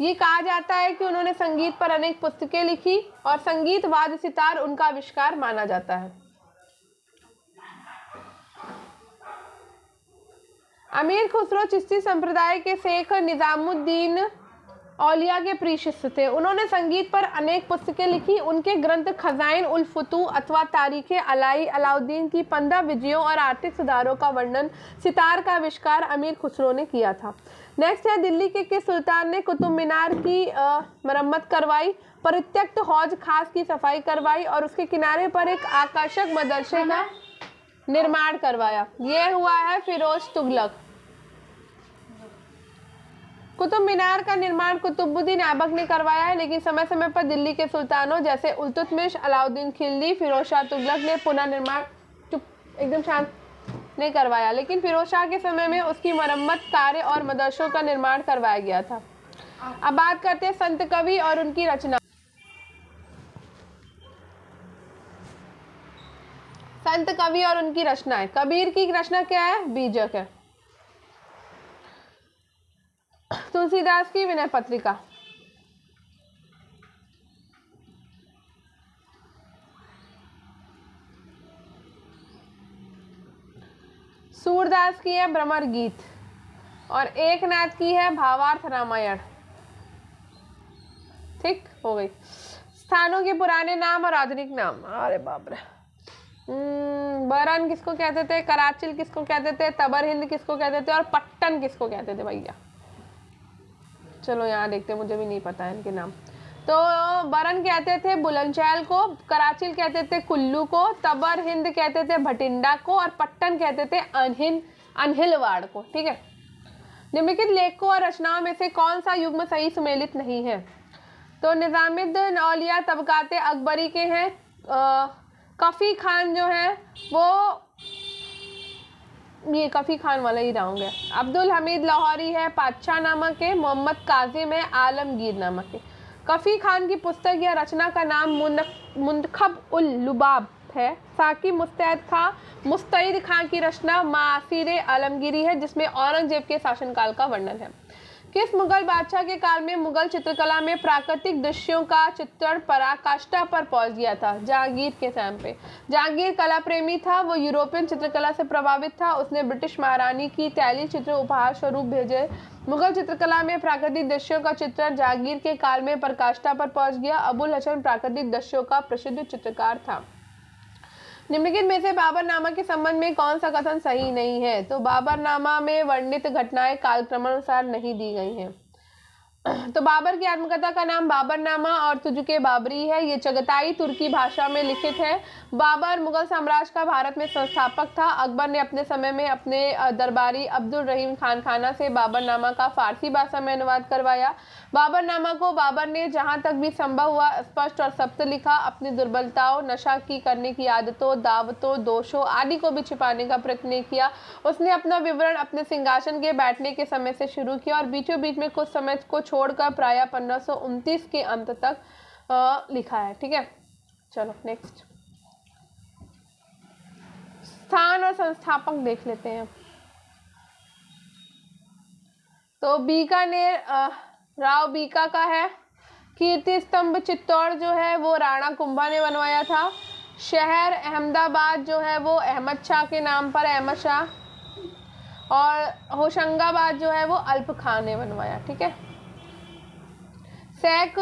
ये कहा जाता है कि उन्होंने संगीत पर अनेक पुस्तकें लिखी और संगीत वाद्य सितार उनका आविष्कार माना जाता है। अमीर खुसरो चिश्ती संप्रदाय के शेख निजामुद्दीन औलिया के प्रिय शिष्य थे। उन्होंने संगीत पर अनेक पुस्तकें लिखी। उनके ग्रंथ खजाइन उल फुतू अथवा तारीखे अलाई, अलाउद्दीन की 15 विजयों और आर्थिक सुधारों का वर्णन, सितार का आविष्कार अमीर खुसरो ने किया था। नेक्स्ट है, दिल्ली के किस सुल्तान ने कुतुब मीनार की मरम्मत करवाई, परित्यक्त हौज खास की सफाई करवाई और उसके किनारे पर एक आकर्षक मदरसे का निर्माण करवाया? यह हुआ है फिरोज तुगलक। कुतुब मीनार का निर्माण कुतुबुद्दीन ऐबक ने करवाया है, लेकिन समय समय पर दिल्ली के सुल्तानों जैसे इल्तुतमिश, अलाउद्दीन खिलजी, फिरोज शाह तुगलक ने पुनर्निर्माण एकदम शांत नहीं करवाया, लेकिन फिरोज शाह के समय में उसकी मरम्मत कार्य और मदरसों का निर्माण करवाया गया था। अब बात करते हैं संत कवि और उनकी रचना। संत कवि और उनकी रचनाएं। कबीर की रचना क्या है? बीजक है। तुलसीदास की विनय पत्रिका। सूरदास की है भ्रमर गीत और एकनाथ की है भावार्थ रामायण। ठीक हो गई। स्थानों के पुराने नाम और आधुनिक नाम। अरे बाप रे, बरन किसको कहते थे, कराचिल किसको कहते थे, तबर हिंद किसको कहते थे और पट्टन किसको कहते थे भैया? चलो यहाँ देखते, मुझे भी नहीं पता है इनके नाम। तो बरन कहते थे बुलंदशहर को, कराचिल कहते थे कुल्लू को, तबर हिंद कहते थे भटिंडा को और पट्टन कहते थे अनहिलवाड़ को। ठीक है। निम्नलिखित लेखकों और रचनाओं में से कौन सा युग्म सही सुमेलित नहीं है? तो निजामुद्दीन औलिया तबकाते अकबरी के हैं। कफी खान जो है वो, ये कफी खान वाला ही रॉन्ग है। अब्दुल हमीद लाहौरी है पातशाह नामक के। मोहम्मद काजिम है आलमगीर नामक के। कफी खान की पुस्तक या रचना का नाम मुंतखब उल लुबाब है। साकी मुस्तैद खां की रचना मासीर आलमगीरी है, जिसमें औरंगजेब के शासनकाल का वर्णन है। किस मुगल बादशाह के काल में मुगल चित्रकला में प्राकृतिक दृश्यों का चित्रण पराकाष्ठा पर पहुंच गया था? जहांगीर के टाइम पे। जहांगीर कला प्रेमी था, वो यूरोपियन चित्रकला से प्रभावित था। उसने ब्रिटिश महारानी की 43 चित्र उपहार स्वरूप भेजे। मुगल चित्रकला में प्राकृतिक दृश्यों का चित्रण जहांगीर के काल में पराकाष्ठा पर पहुंच गया। अबुल हसन प्राकृतिक दृश्यों का प्रसिद्ध चित्रकार था। निम्नलिखित में से बाबरनामा के संबंध में कौन सा कथन सही नहीं है? तो बाबरनामा में वर्णित घटनाएं कालक्रमानुसार नहीं दी गई हैं। तो बाबर की आत्मकथा का नाम बाबरनामा और तुझके बाबरी है। ये चगताई तुर्की भाषा में लिखित है। बाबर मुगल साम्राज्य का भारत में संस्थापक था। अकबर ने अपने समय में अपने दरबारी अब्दुल रहीम खान खाना से बाबरनामा का फारसी भाषा में अनुवाद करवाया। बाबरनामा को बाबर ने जहां तक भी संभव हुआ स्पष्ट और सख्त लिखा। अपनी दुर्बलताओं, नशा की करने की आदतों, दावतों, दोषों आदि को भी छिपाने का प्रयत्न नहीं किया। उसने अपना विवरण अपने सिंहासन के बैठने के समय से शुरू किया और बीचों बीच में कुछ समय को छोड़कर प्रायः 1529 के अंत तक लिखा है। ठीक है, चलो नेक्स्ट। स्थान और संस्थापक देख लेते हैं। तो बीकानेर राव बीका का है। कीर्ति स्तंभ चित्तौड़ जो है वो राणा कुंभा ने बनवाया था। शहर अहमदाबाद जो है वो अहमद शाह के नाम पर, अहमद शाह। और होशंगाबाद जो है वो अल्प खान ने बनवाया। ठीक है। शेख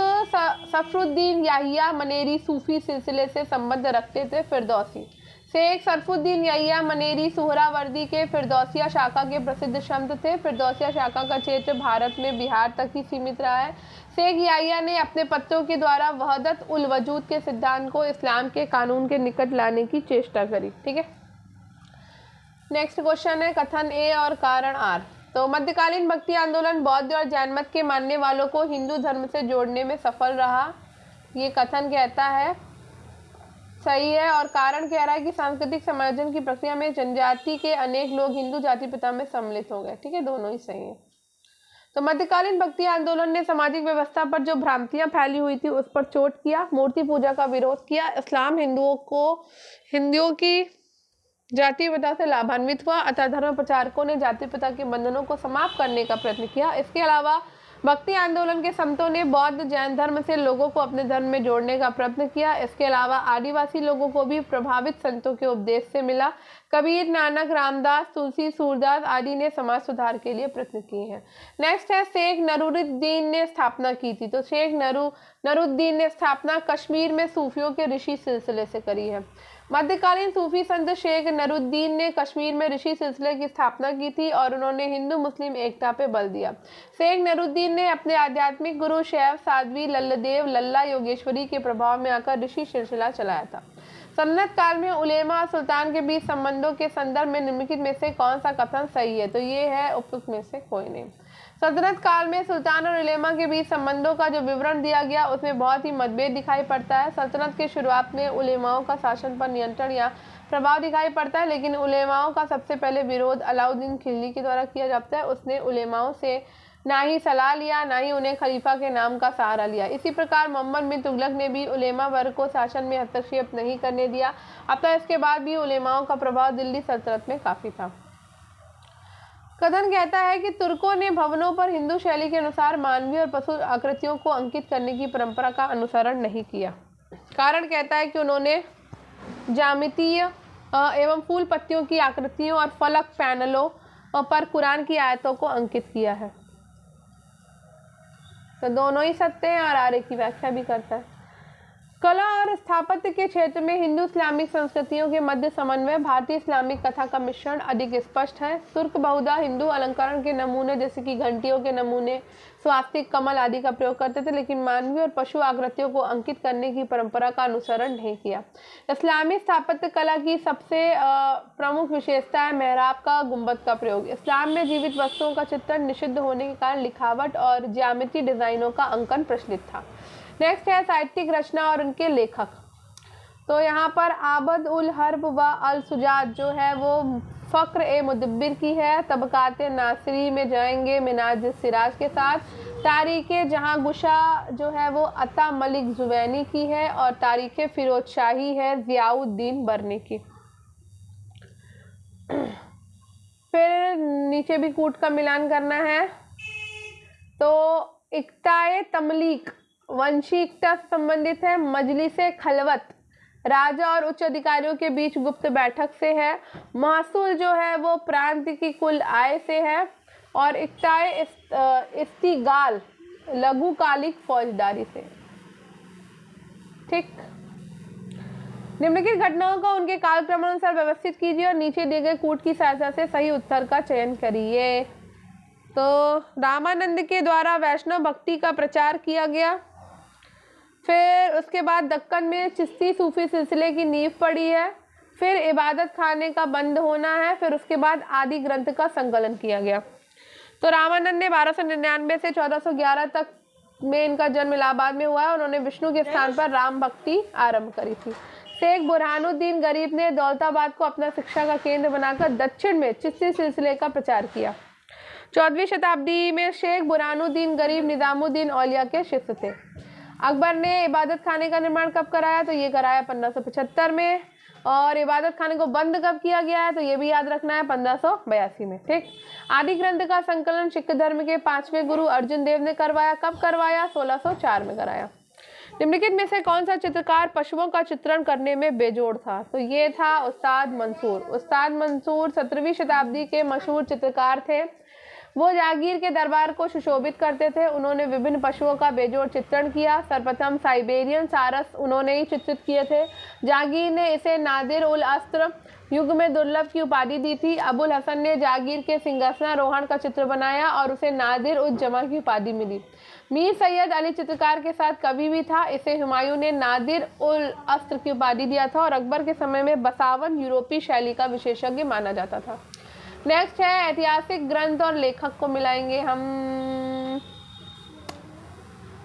सफरुद्दीन याहिया मनेरी सूफी सिलसिले से संबंध रखते थे। फिरदौसी, शेख सरफुद्दीन याहिया मनेरी सुहरावर्दी के फिरदौसिया शाखा के प्रसिद्ध संत थे। फिरदौसिया शाखा का क्षेत्र भारत में बिहार तक ही सीमित रहा है। शेख याहिया ने अपने पत्रों के द्वारा वहदत उल वजूद के सिद्धांत को इस्लाम के कानून के निकट लाने की चेष्टा करी। ठीक है। नेक्स्ट क्वेश्चन है कथन ए और कारण आर। तो मध्यकालीन भक्ति आंदोलन बौद्ध और जैन मत के मानने वालों को हिंदू धर्म से जोड़ने में सफल रहा, ये कथन कहता है, सही है। और कारण कह रहा है कि सांस्कृतिक समायोजन की प्रक्रिया में जनजाति के अनेक लोग हिंदू जाति पिता में सम्मिलित हो गए। ठीक है, दोनों ही सही है। तो मध्यकालीन भक्ति आंदोलन ने सामाजिक व्यवस्था पर जो भ्रांतियां फैली हुई थी उस पर चोट किया, मूर्ति पूजा का विरोध किया, इस्लाम हिंदुओं की जाति पिता से लाभान्वित हुआ, अतः धर्म प्रचारकों ने जाति पिता के बंधनों को समाप्त करने का प्रयत्न किया। इसके अलावा भक्ति आंदोलन के संतों ने बौद्ध जैन धर्म से लोगों को अपने धर्म में जोड़ने का प्रयत्न किया। इसके अलावा आदिवासी लोगों को भी प्रभावित संतों के उपदेश से मिला। कबीर, नानक, रामदास, तुलसी, सूरदास आदि ने समाज सुधार के लिए प्रयत्न किए हैं। नेक्स्ट है शेख नूरुद्दीन ने स्थापना की थी। तो शेख नूरुद्दीन ने स्थापना कश्मीर में सूफियों के ऋषि सिलसिले से करी है। मध्यकालीन सूफी संत शेख नूरुद्दीन ने कश्मीर में ऋषि सिलसिले की स्थापना की थी और उन्होंने हिंदू मुस्लिम एकता पे बल दिया। शेख नूरुद्दीन ने अपने आध्यात्मिक गुरु शैव साध्वी लल्लदेव लल्ला योगेश्वरी के प्रभाव में आकर ऋषि सिलसिला चलाया था। सल्तनत काल में उलेमा और सुल्तान के बीच संबंधों के संदर्भ में निम्नलिखित में से कौन सा कथन सही है? तो ये है उपयुक्त में से कोई नहीं। सल्तनत काल में सुल्तान और उलेमा के बीच संबंधों का जो विवरण दिया गया उसमें बहुत ही मतभेद दिखाई पड़ता है। सल्तनत के शुरुआत में उलेमाओं का शासन पर नियंत्रण या प्रभाव दिखाई पड़ता है, लेकिन उलेमाओं का सबसे पहले विरोध अलाउद्दीन खिलजी के द्वारा किया जाता है। उसने उलेमाओं से ना ही सलाह लिया, ना ही उन्हें खलीफा के नाम का सहारा लिया। इसी प्रकार मोहम्मद बिन तुगलक ने भी उलेमा वर्ग को शासन में हस्तक्षेप नहीं करने दिया। अतः इसके बाद भी उलेमाओं का प्रभाव दिल्ली सल्तनत में काफी था। कथन कहता है कि तुर्कों ने भवनों पर हिंदू शैली के अनुसार मानवीय और पशु आकृतियों को अंकित करने की परंपरा का अनुसरण नहीं किया। कारण कहता है कि उन्होंने ज्यामितीय एवं फूल पत्तियों की आकृतियों और फलक पैनलों पर कुरान की आयतों को अंकित किया है। तो दोनों ही सत्य हैं और आर्य की व्याख्या भी करता है। कला और स्थापत्य के क्षेत्र में हिंदू इस्लामिक संस्कृतियों के मध्य समन्वय, भारतीय इस्लामिक कथा का मिश्रण अधिक स्पष्ट है। तुर्क बहुधा हिंदू अलंकरण के नमूने जैसे कि घंटियों के नमूने, स्वास्तिक, कमल आदि का प्रयोग करते थे, लेकिन मानवीय और पशु आकृतियों को अंकित करने की परंपरा का अनुसरण नहीं किया। इस्लामी स्थापत्य कला की सबसे प्रमुख विशेषता है मेहराब का गुंबद का प्रयोग। इस्लाम में जीवित वस्तुओं का चित्रण निषिद्ध होने के कारण लिखावट और ज्यामिति डिजाइनों का अंकन प्रचलित था। नेक्स्ट है साहित्यिक रचना और उनके लेखक। तो यहाँ पर आबद उल हर्ब व अल सुजात जो है वो फ़क्र ए मुदब्बिर की है। तबकात नासिरी में जाएंगे मिनाज सिराज के साथ। तारीख़ जहाँ गुशा जो है वो अता मलिक जुवैनी की है और तारीख़ फिरोज शाही है ज़ियाउद्दीन बरनी की। फिर नीचे भी कूट का मिलान करना है। तो इक्ताए तमलीक वंशिकता से संबंधित है। मजलिसे खलवत राजा और उच्च अधिकारियों के बीच गुप्त बैठक से है। महसूल जो है वो प्रांत की कुल आय से है। और इक्ताए इस्तिगाल लघुकालिक फौजदारी से। ठीक, निम्नलिखित घटनाओं को उनके कालक्रम अनुसार व्यवस्थित कीजिए और नीचे दिए गए कूट की सहायता से सही उत्तर का चयन करिए। तो रामानंद के द्वारा वैष्णव भक्ति का प्रचार किया गया। फिर उसके बाद दक्कन में चिश्ती सूफी सिलसिले की नींव पड़ी है। फिर इबादत खाने का बंद होना है। फिर उसके बाद आदि ग्रंथ का संकलन किया गया। तो रामानंद ने 1299 से 1411 तक में इनका जन्म इलाहाबाद में हुआ है। उन्होंने विष्णु के स्थान पर राम भक्ति आरंभ करी थी। शेख बुरहानुद्दीन गरीब ने दौलताबाद को अपना शिक्षा का केंद्र बनाकर दक्षिण में चिश्ती सिलसिले का प्रचार किया। 14वीं शताब्दी में शेख बुरहानुद्दीन गरीब निजामुद्दीन औलिया के शिष्य थे। अकबर ने इबादत खाने का निर्माण कब कराया? तो ये कराया 1575 में। और इबादत खाने को बंद कब किया गया है? तो ये भी याद रखना है 1582 में। ठीक, आदि ग्रंथ का संकलन सिख धर्म के 5वें गुरु अर्जुन देव ने करवाया। कब करवाया? 1604 में कराया। निम्नलिखित में से कौन सा चित्रकार पशुओं का चित्रण करने में बेजोड़ था? तो ये था उस्ताद मंसूर। उस्ताद मंसूर 17वीं शताब्दी के मशहूर चित्रकार थे। वो जहांगीर के दरबार को सुशोभित करते थे। उन्होंने विभिन्न पशुओं का बेजोड़ चित्रण किया। सर्वप्रथम साइबेरियन सारस उन्होंने ही चित्रित किए थे। जहांगीर ने इसे नादिर उल अस्र युग में दुर्लभ की उपाधि दी थी। अबुल हसन ने जहांगीर के सिंहासनारोहण का चित्र बनाया और उसे नादिर उल जमा की उपाधि मिली। मीर सैयद अली चित्रकार के साथ कवि भी था। इसे हुमायूं ने नादिर उल अस्र की उपाधि दिया था और अकबर के समय में बसावन यूरोपीय शैली का विशेषज्ञ माना जाता था। नेक्स्ट है ऐतिहासिक ग्रंथ और लेखक को मिलाएंगे हम।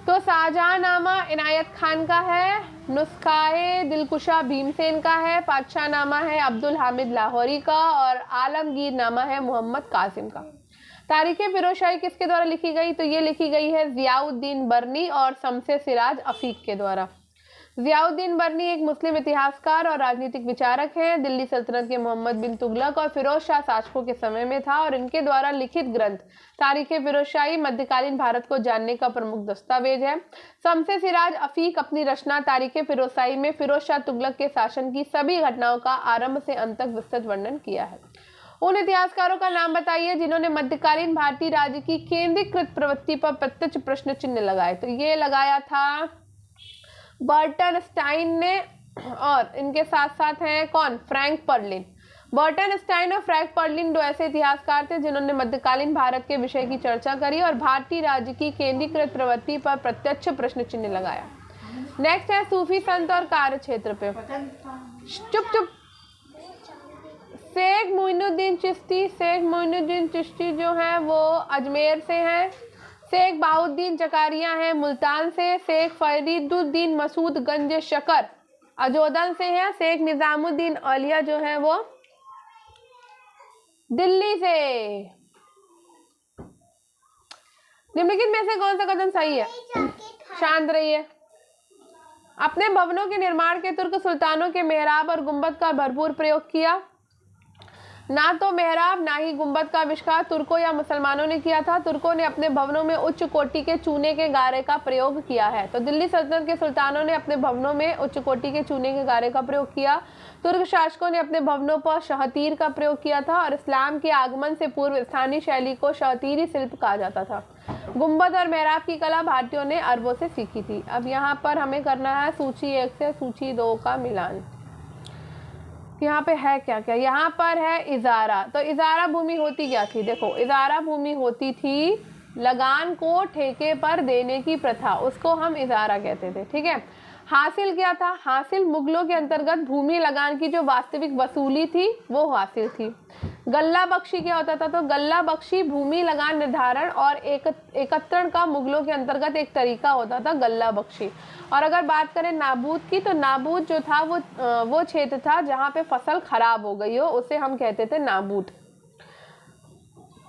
तो शाहजहांनामा इनायत खान का है, नुस्खाए दिलकुशा भीमसेन का है, पातशाहनामा है अब्दुल हामिद लाहौरी का और आलमगीर नामा है मोहम्मद कासिम का। तारीख़े फिरोजशाही किसके द्वारा लिखी गई? तो ये लिखी गई है ज़ियाउद्दीन बरनी और शम्से सिराज अफीक के द्वारा। ज़ियाउद्दीन बरनी एक मुस्लिम इतिहासकार और राजनीतिक विचारक हैं। दिल्ली सल्तनत के मोहम्मद बिन तुगलक और फिरोज शाह शासकों के समय में था और इनके द्वारा लिखित ग्रंथ तारीख़े फिरोजशाही मध्यकालीन भारत को जानने का प्रमुख दस्तावेज है। शम्से सिराज अफीक अपनी रचना तारीख़े फिरोजशाही में फिरोज शाह तुगलक के शासन की सभी घटनाओं का आरंभ से अंत तक विस्तृत वर्णन किया है। उन इतिहासकारों का नाम बताइए जिन्होंने मध्यकालीन भारतीय राज्य की केंद्रीकृत प्रवृत्ति पर प्रत्यक्ष प्रश्न चिन्ह लगाए। तो ये लगाया था बर्टन स्टाइन ने और इनके साथ साथ हैं कौन? Frank Perlin. बर्टन स्टाइन और फ्रैंक पर्लिन दो ऐसे इतिहासकार थे जिन्होंने मध्यकालीन भारत के विषय की चर्चा करी और भारतीय राज्य की केंद्रीकृत प्रवृत्ति पर प्रत्यक्ष प्रश्न चिन्ह लगाया। नेक्स्ट है सूफी संत और कार्य क्षेत्र पे। चुप चुप। शेख मोइनुद्दीन चिश्ती। शेख मोइनुद्दीन चिश्ती जो है वो अजमेर से हैं। शेख बाउद्दीन जकारिया हैं मुल्तान से। शेख फरीदुद्दीन मसूद गंज शकर अजोदन से हैं। शेख निजामुद्दीन औलिया जो है वो दिल्ली से। निम्नलिखित में से कौन सा कथन सही है? शांत रहिए। अपने भवनों के निर्माण के तुर्क सुल्तानों के मेहराब और गुंबद का भरपूर प्रयोग किया। ना तो मेहराब ना ही गुंबद का आविष्कार तुर्कों या मुसलमानों ने किया था। तुर्कों ने अपने भवनों में उच्च कोटि के चूने के गारे का प्रयोग किया है। तो दिल्ली सल्तनत के सुल्तानों ने अपने भवनों में उच्च कोटि के चूने के गारे का प्रयोग किया। तुर्क शासकों ने अपने भवनों पर शहतीर का प्रयोग किया था और इस्लाम के आगमन से पूर्व स्थानीय शैली को शहतीरी शिल्प कहा जाता था। गुंबद और मेहराब की कला भारतीयों ने अरबों से सीखी थी। अब यहाँ पर हमें करना है सूची 1 से सूची 2 का मिलान। यहाँ पे है क्या क्या? यहाँ पर है इजारा। तो इजारा भूमि होती क्या थी? देखो, इजारा भूमि होती थी लगान को ठेके पर देने की प्रथा, उसको हम इजारा कहते थे। ठीक है। हासिल क्या था? हासिल मुगलों के अंतर्गत भूमि लगान की जो वास्तविक वसूली थी वो हासिल थी। गल्ला बख्शी क्या होता था? तो गल्ला बख्शी भूमि लगान निर्धारण और एकत्रण का मुगलों के अंतर्गत एक तरीका होता था, गल्ला बख्शी। और अगर बात करें नाबूद की, तो नाबूद जो था वो क्षेत्र था जहाँ पे फसल खराब हो गई हो, उसे हम कहते थे नाबूद।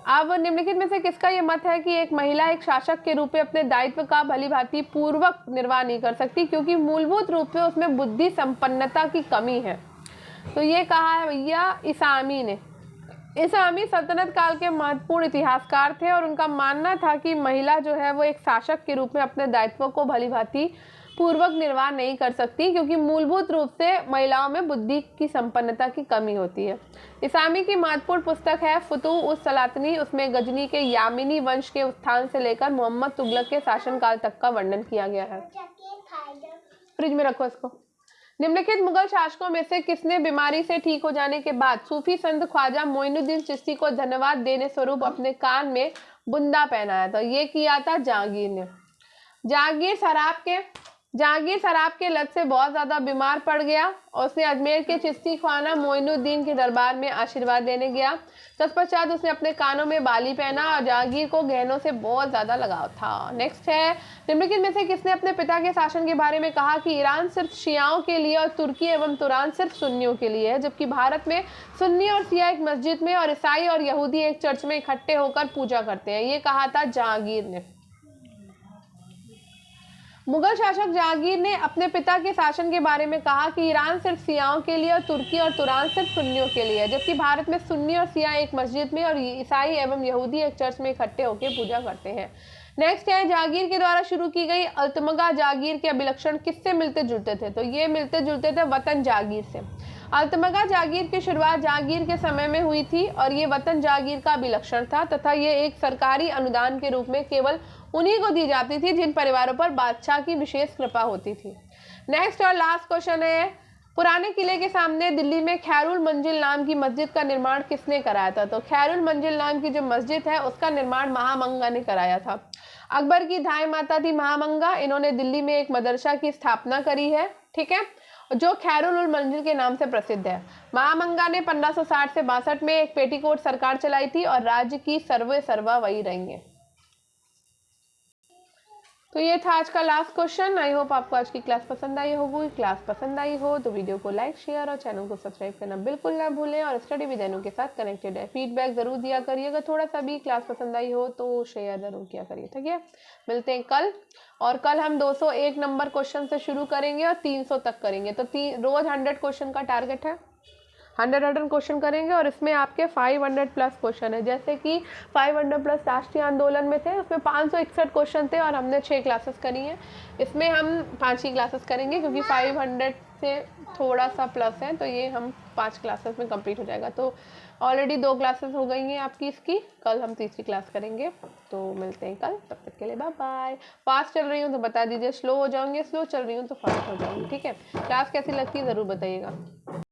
अब निम्नलिखित में से किसका ये मत है कि एक महिला एक शासक के रूप में अपने दायित्व का भलीभांति पूर्वक निर्वाह नहीं कर सकती क्योंकि मूलभूत रूप से उसमें बुद्धि संपन्नता की कमी है? तो ये कहा है भैया इसामी ने। इसामी सल्तनत काल के महत्वपूर्ण इतिहासकार थे और उनका मानना था कि महिला जो है वो एक शासक के रूप में अपने दायित्वों को भलीभांति पूर्वक निर्वाह नहीं कर सकती क्योंकि मूलभूत रूप से महिलाओं में बुद्धि की संपन्नता की कमी होती है। इसामी की महत्वपूर्ण पुस्तक है फुतूह उस सलातनी। उसमें गजनी के यामिनी वंश के उत्थान से लेकर मोहम्मद तुगलक के शासनकाल तक का वर्णन किया गया है। फ्रिज में रखो इसको। निम्नलिखित मुगल शासकों में से किसने बीमारी से ठीक हो जाने के बाद सूफी संत ख्वाजा मोइनुद्दीन चिश्ती को धन्यवाद देने स्वरूप अपने कान में बुंदा पहनाया था? ये किया था जहांगीर ने। जहांगीर शराब के लत से बहुत ज़्यादा बीमार पड़ गया और उसने अजमेर के चिश्ती ख्वाजा मोइनुद्दीन के दरबार में आशीर्वाद देने गया। तत्पश्चात उसने अपने कानों में बाली पहना और जहांगीर को गहनों से बहुत ज़्यादा लगाव था। नेक्स्ट है, निम्नलिखित में से किसने अपने पिता के शासन के बारे में कहा कि ईरान सिर्फ शियाओं के लिए और तुर्की एवं तुरान सिर्फ सुन्नियों के लिए है, जबकि भारत में सुन्नी और शिया एक मस्जिद में और ईसाई और यहूदी एक चर्च में इकट्ठे होकर पूजा करते हैं? ये कहा था जहांगीर ने। मुगल शासक जहांगीर ने अपने पिता के शासन के बारे में कहा कि ईरान सिर्फ शियाओं के लिए और तुर्की और तुरान सिर्फ सुन्नियों के लिए है, जबकि भारत में सुन्नी और शिया एक मस्जिद में और ईसाई एवं यहूदी एक चर्च में इकट्ठे होकर पूजा करते हैं। नेक्स्ट है जागीर के द्वारा शुरू की गई अल्तमगा जागीर के अभिलक्षण किससे मिलते जुलते थे? तो ये मिलते जुलते थे वतन जागीर से। अल्तमगा जागीर की शुरुआत जागीर के समय में हुई थी और ये वतन जागीर का अभिलक्षण था तथा ये एक सरकारी अनुदान के रूप में केवल उन्हीं को दी जाती थी जिन परिवारों पर बादशाह की विशेष कृपा होती थी। नेक्स्ट और लास्ट क्वेश्चन है, पुराने किले के सामने दिल्ली में खैरुल मंजिल नाम की मस्जिद का निर्माण किसने कराया था? तो खैरुल मंजिल नाम की जो मस्जिद है उसका निर्माण महामंगा ने कराया था। अकबर की धाय माता थी महामंगा, इन्होंने दिल्ली में एक मदरसा की स्थापना करी है, ठीक है, जो खैरुल मंजिल के नाम से प्रसिद्ध है। महामंगा ने 1560 से 62 में एक पेटीकोट सरकार चलाई थी और राज्य की सर्वे सर्वा वही रहेंगे। तो ये था आज का लास्ट क्वेश्चन। आई होप आपको आज की क्लास पसंद आई होगी। क्लास पसंद आई हो तो वीडियो को लाइक शेयर और चैनल को सब्सक्राइब करना बिल्कुल ना भूलें और स्टडी विद अनु के साथ कनेक्टेड है। फीडबैक जरूर दिया करिए, अगर थोड़ा सा भी क्लास पसंद आई हो तो शेयर जरूर किया करिए, ठीक है। मिलते हैं कल, और कल हम 201 नंबर क्वेश्चन से शुरू करेंगे और 300 तक करेंगे। तो रोज 100 क्वेश्चन का टारगेट है, 100 क्वेश्चन करेंगे और इसमें आपके 500 प्लस क्वेश्चन है। जैसे कि 500 प्लस राष्ट्रीय आंदोलन में थे, उसमें 561 क्वेश्चन थे और हमने 6 क्लासेस करी हैं। इसमें हम 5 ही क्लासेस करेंगे क्योंकि 500 से थोड़ा सा प्लस है, तो ये हम 5 क्लासेस में कंप्लीट हो जाएगा। तो ऑलरेडी 2 क्लासेस हो गई हैं आपकी इसकी, कल हम तीसरी क्लास करेंगे। तो मिलते हैं कल, तब तक के लिए बाय बाय। फास्ट चल रही हूँ तो बता दीजिए, स्लो हो जाऊँगी, स्लो चल रही हूँ तो फास्ट हो जाऊँगी, ठीक है। क्लास कैसी लगती है ज़रूर बताइएगा।